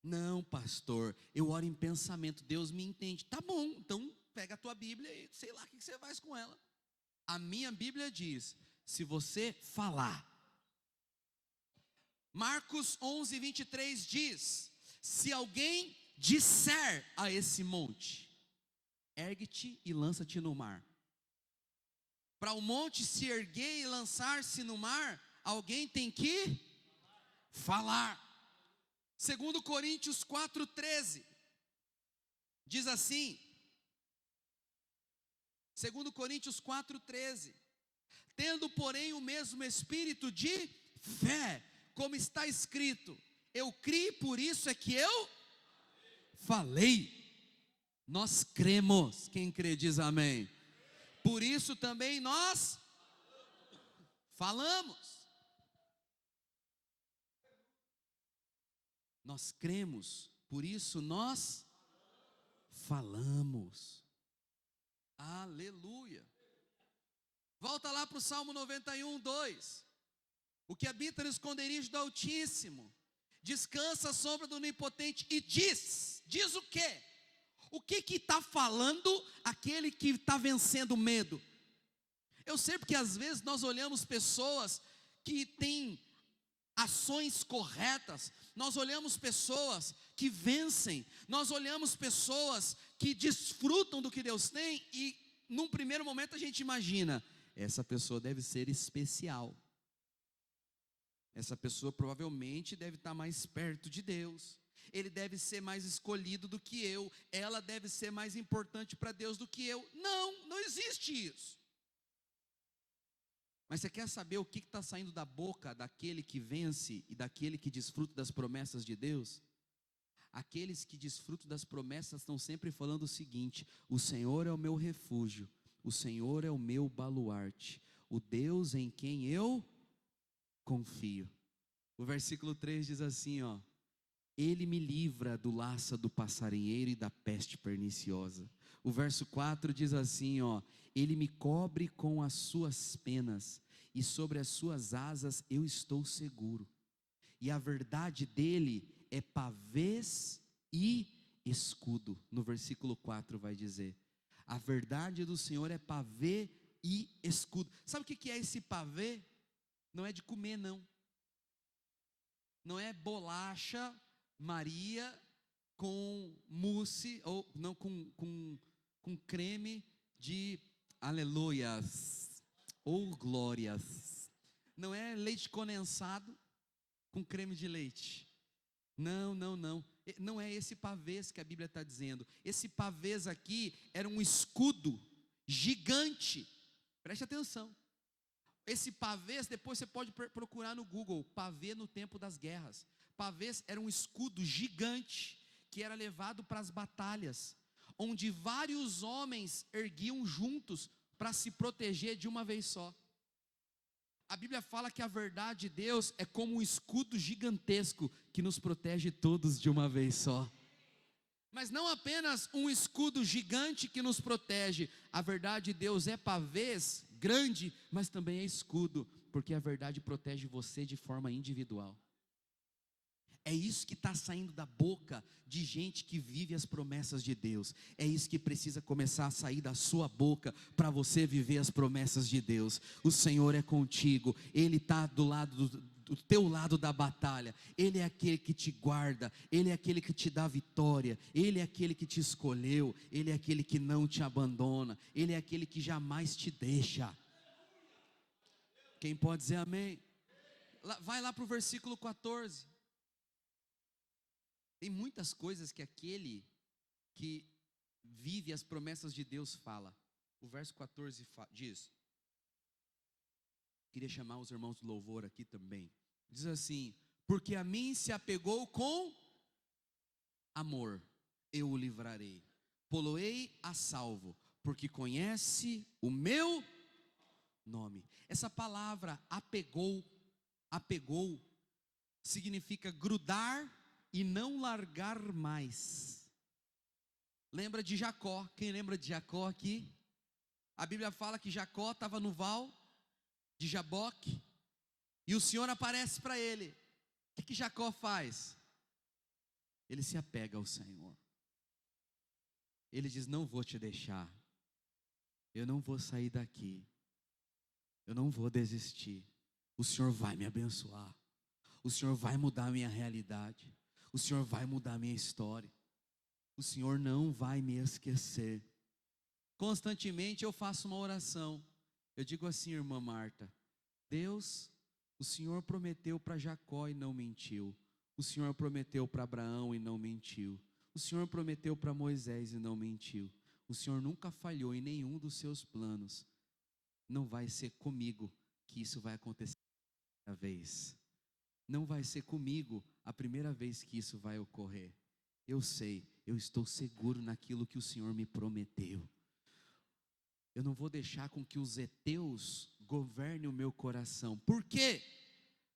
[SPEAKER 1] Não, pastor, eu oro em pensamento, Deus me entende. Tá bom, então pega a tua Bíblia e sei lá o que você faz com ela. A minha Bíblia diz, se você falar. Marcos 11:23 diz, se alguém disser a esse monte, ergue-te e lança-te no mar. Para o monte se erguer e lançar-se no mar, alguém tem que falar. 2 Coríntios 4:13 diz assim, 2 Coríntios 4:13, tendo porém o mesmo espírito de fé, como está escrito, eu criei, por isso é que eu falei. Nós cremos, quem crê diz amém. Por isso também nós falamos. Nós cremos, por isso nós falamos. Aleluia. Volta lá para o Salmo 91:2. O que habita no esconderijo do Altíssimo, descansa à sombra do Onipotente e diz o quê? O que está falando aquele que está vencendo o medo? Eu sei porque às vezes nós olhamos pessoas que têm ações corretas, nós olhamos pessoas que vencem, nós olhamos pessoas que desfrutam do que Deus tem e num primeiro momento a gente imagina, essa pessoa deve ser especial. Essa pessoa provavelmente deve estar mais perto de Deus. Ele deve ser mais escolhido do que eu. Ela deve ser mais importante para Deus do que eu. Não existe isso. Mas você quer saber o que está saindo da boca daquele que vence e daquele que desfruta das promessas de Deus? Aqueles que desfrutam das promessas estão sempre falando o seguinte: o Senhor é o meu refúgio, o Senhor é o meu baluarte, o Deus em quem eu confio. O versículo 3 diz assim, ó: Ele me livra do laço do passarinheiro e da peste perniciosa. O verso 4 diz assim, ó: Ele me cobre com as suas penas, e sobre as suas asas eu estou seguro. E a verdade dele é pavês e escudo. No versículo 4 vai dizer: a verdade do Senhor é pavê e escudo. Sabe o que é esse pavê? Não é de comer, não. Não é bolacha Maria com mousse, ou não, com creme de aleluias, ou glórias. Não é leite condensado com creme de leite. Não. Não é esse pavês que a Bíblia está dizendo. Esse pavês aqui era um escudo gigante. Preste atenção. Esse pavês, depois você pode procurar no Google, pavê no tempo das guerras. Pavês era um escudo gigante que era levado para as batalhas, onde vários homens erguiam juntos para se proteger de uma vez só. A Bíblia fala que a verdade de Deus é como um escudo gigantesco que nos protege todos de uma vez só. Mas não apenas um escudo gigante que nos protege, a verdade de Deus é pavês grande, mas também é escudo, porque a verdade protege você de forma individual. É isso que está saindo da boca de gente que vive as promessas de Deus. É isso que precisa começar a sair da sua boca para você viver as promessas de Deus. O Senhor é contigo, Ele está do teu lado da batalha. Ele é aquele que te guarda, Ele é aquele que te dá vitória, Ele é aquele que te escolheu, Ele é aquele que não te abandona, Ele é aquele que jamais te deixa. Quem pode dizer amém? Vai lá para o versículo 14. Tem muitas coisas que aquele que vive as promessas de Deus fala. O verso 14 diz, queria chamar os irmãos do louvor aqui também. Diz assim: porque a mim se apegou com amor, eu o livrarei, poloei a salvo, porque conhece o meu nome. Essa palavra apegou significa grudar e não largar mais. Lembra de Jacó? Quem lembra de Jacó aqui? A Bíblia fala que Jacó estava no val de Jaboque e o Senhor aparece para ele. O que Jacó faz? Ele se apega ao Senhor. Ele diz: não vou te deixar, eu não vou sair daqui, eu não vou desistir. O Senhor vai me abençoar, o Senhor vai mudar a minha realidade, o Senhor vai mudar a minha história, o Senhor não vai me esquecer. Constantemente eu faço uma oração, eu digo assim: irmã Marta, Deus, o Senhor prometeu para Jacó e não mentiu, o Senhor prometeu para Abraão e não mentiu, o Senhor prometeu para Moisés e não mentiu, o Senhor nunca falhou em nenhum dos seus planos. Não vai ser comigo que isso vai acontecer a primeira vez, não vai ser comigo a primeira vez que isso vai ocorrer. Eu sei, eu estou seguro naquilo que o Senhor me prometeu. Eu não vou deixar com que os heteus governem o meu coração. Por quê?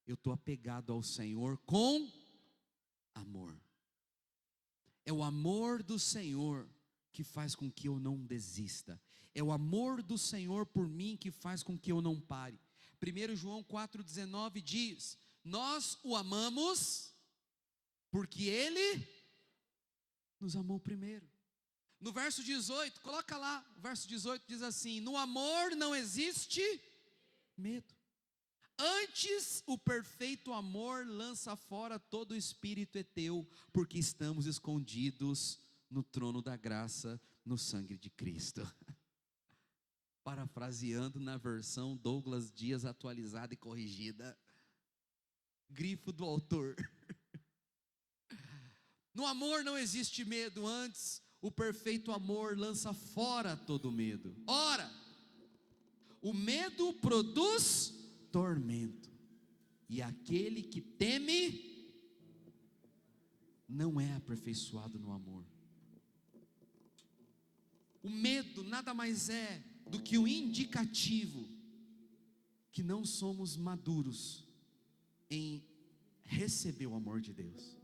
[SPEAKER 1] Eu estou apegado ao Senhor com amor. É o amor do Senhor que faz com que eu não desista. É o amor do Senhor por mim que faz com que eu não pare. 1 João 4,19 diz: nós o amamos porque Ele nos amou primeiro. No verso 18, coloca lá, o verso 18 diz assim: no amor não existe medo. Antes, o perfeito amor lança fora todo o espírito heteu, porque estamos escondidos no trono da graça, no sangue de Cristo. Parafraseando na versão Douglas Dias atualizada e corrigida, grifo do autor. No amor não existe medo, antes o perfeito amor lança fora todo medo. Ora, o medo produz tormento, e aquele que teme não é aperfeiçoado no amor. O medo nada mais é do que um indicativo que não somos maduros em receber o amor de Deus.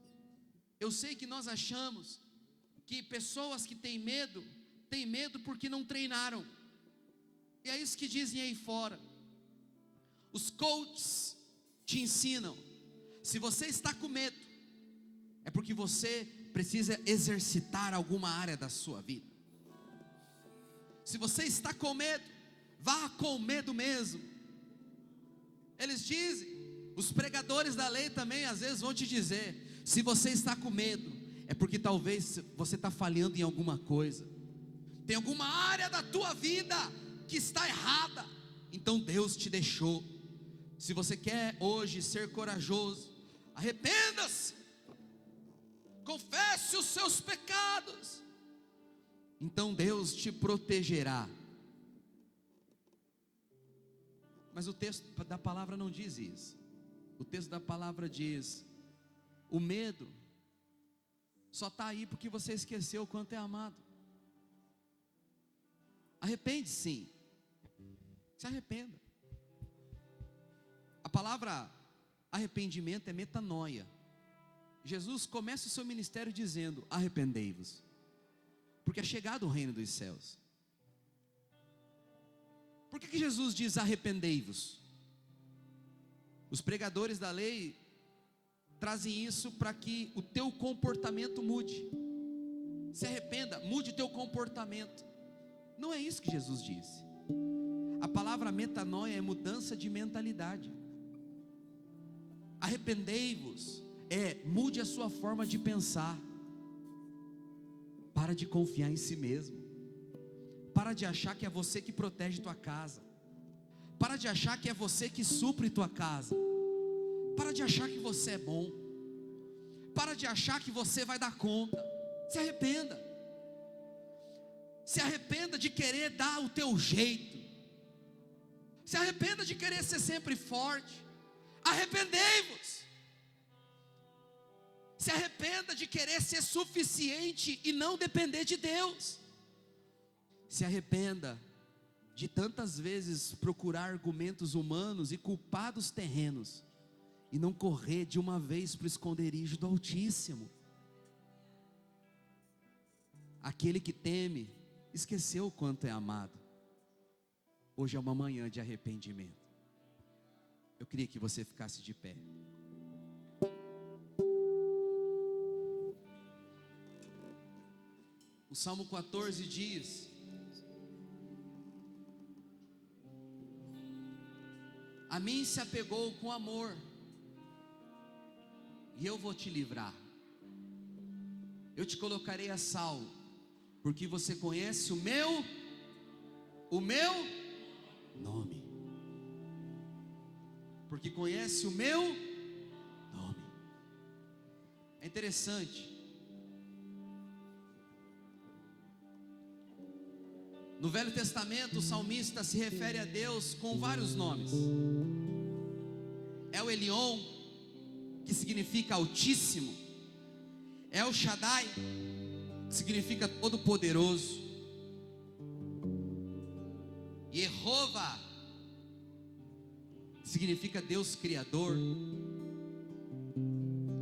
[SPEAKER 1] Eu sei que nós achamos que pessoas que têm medo porque não treinaram, e é isso que dizem aí fora. Os coaches te ensinam: se você está com medo, é porque você precisa exercitar alguma área da sua vida. Se você está com medo, vá com medo mesmo. Eles dizem, os pregadores da lei também às vezes vão te dizer: se você está com medo, é porque talvez você está falhando em alguma coisa, tem alguma área da tua vida que está errada, então Deus te deixou. Se você quer hoje ser corajoso, arrependa-se, confesse os seus pecados, então Deus te protegerá. Mas o texto da palavra não diz isso. O texto da palavra diz: o medo só está aí porque você esqueceu o quanto é amado. Arrepende sim, se arrependa. A palavra arrependimento é metanoia. Jesus começa o seu ministério dizendo: arrependei-vos, porque é chegado o reino dos céus. Por que Jesus diz arrependei-vos? Os pregadores da lei trazem isso para que o teu comportamento mude. Se arrependa, mude o teu comportamento. Não é isso que Jesus disse. A palavra metanoia é mudança de mentalidade. Arrependei-vos mude a sua forma de pensar. Para de confiar em si mesmo. Para de achar que é você que protege tua casa. Para de achar que é você que supre tua casa. Para de achar que você é bom. Para de achar que você vai dar conta. Se arrependa. Se arrependa de querer dar o teu jeito. Se arrependa de querer ser sempre forte. Arrependei-vos. Se arrependa de querer ser suficiente e não depender de Deus. Se arrependa de tantas vezes procurar argumentos humanos e culpados terrenos, e não correr de uma vez para o esconderijo do Altíssimo. Aquele que teme esqueceu o quanto é amado. Hoje é uma manhã de arrependimento. Eu queria que você ficasse de pé. O Salmo 14 diz: a mim se apegou com amor, e eu vou te livrar. Eu te colocarei a salvo, porque você conhece o meu nome. Porque conhece o meu nome. É interessante. No Velho Testamento, o salmista se refere a Deus com vários nomes. El Elyon, que significa Altíssimo. El Shaddai, que significa Todo-Poderoso. Jeová, que significa Deus Criador.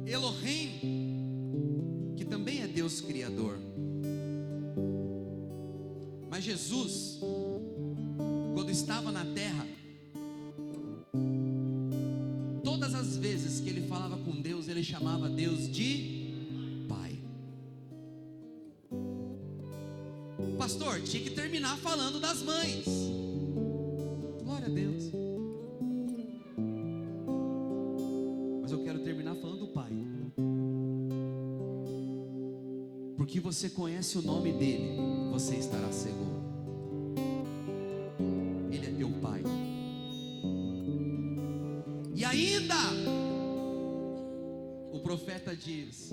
[SPEAKER 1] Elohim, que também é Deus Criador. Mas Jesus, quando estava na terra, todas as vezes que ele falava com Deus, ele chamava Deus de Pai. Pastor, tinha que terminar falando das mães. Glória a Deus. Mas eu quero terminar falando do Pai. Porque você conhece o nome dele, você estará seguro. Ele é teu Pai. E ainda o profeta diz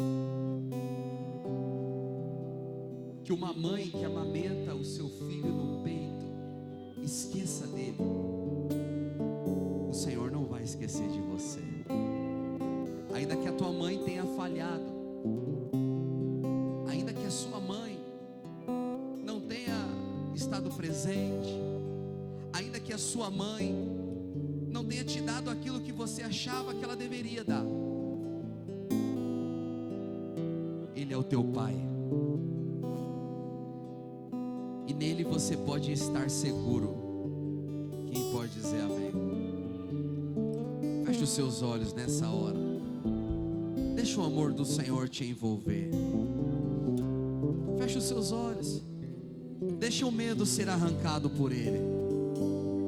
[SPEAKER 1] que uma mãe que amamenta o seu filho no peito, esqueça dele, o Senhor não vai esquecer de você. Ainda que a tua mãe tenha falhado, ainda que a sua mãe não tenha estado presente, ainda que a sua mãe não tenha te dado aquilo que você achava que ela deveria dar, Ele é o teu Pai, e nele você pode estar seguro. Quem pode dizer amém? Feche os seus olhos nessa hora. Deixa o amor do Senhor te envolver. Feche os seus olhos. Deixa o medo ser arrancado por Ele.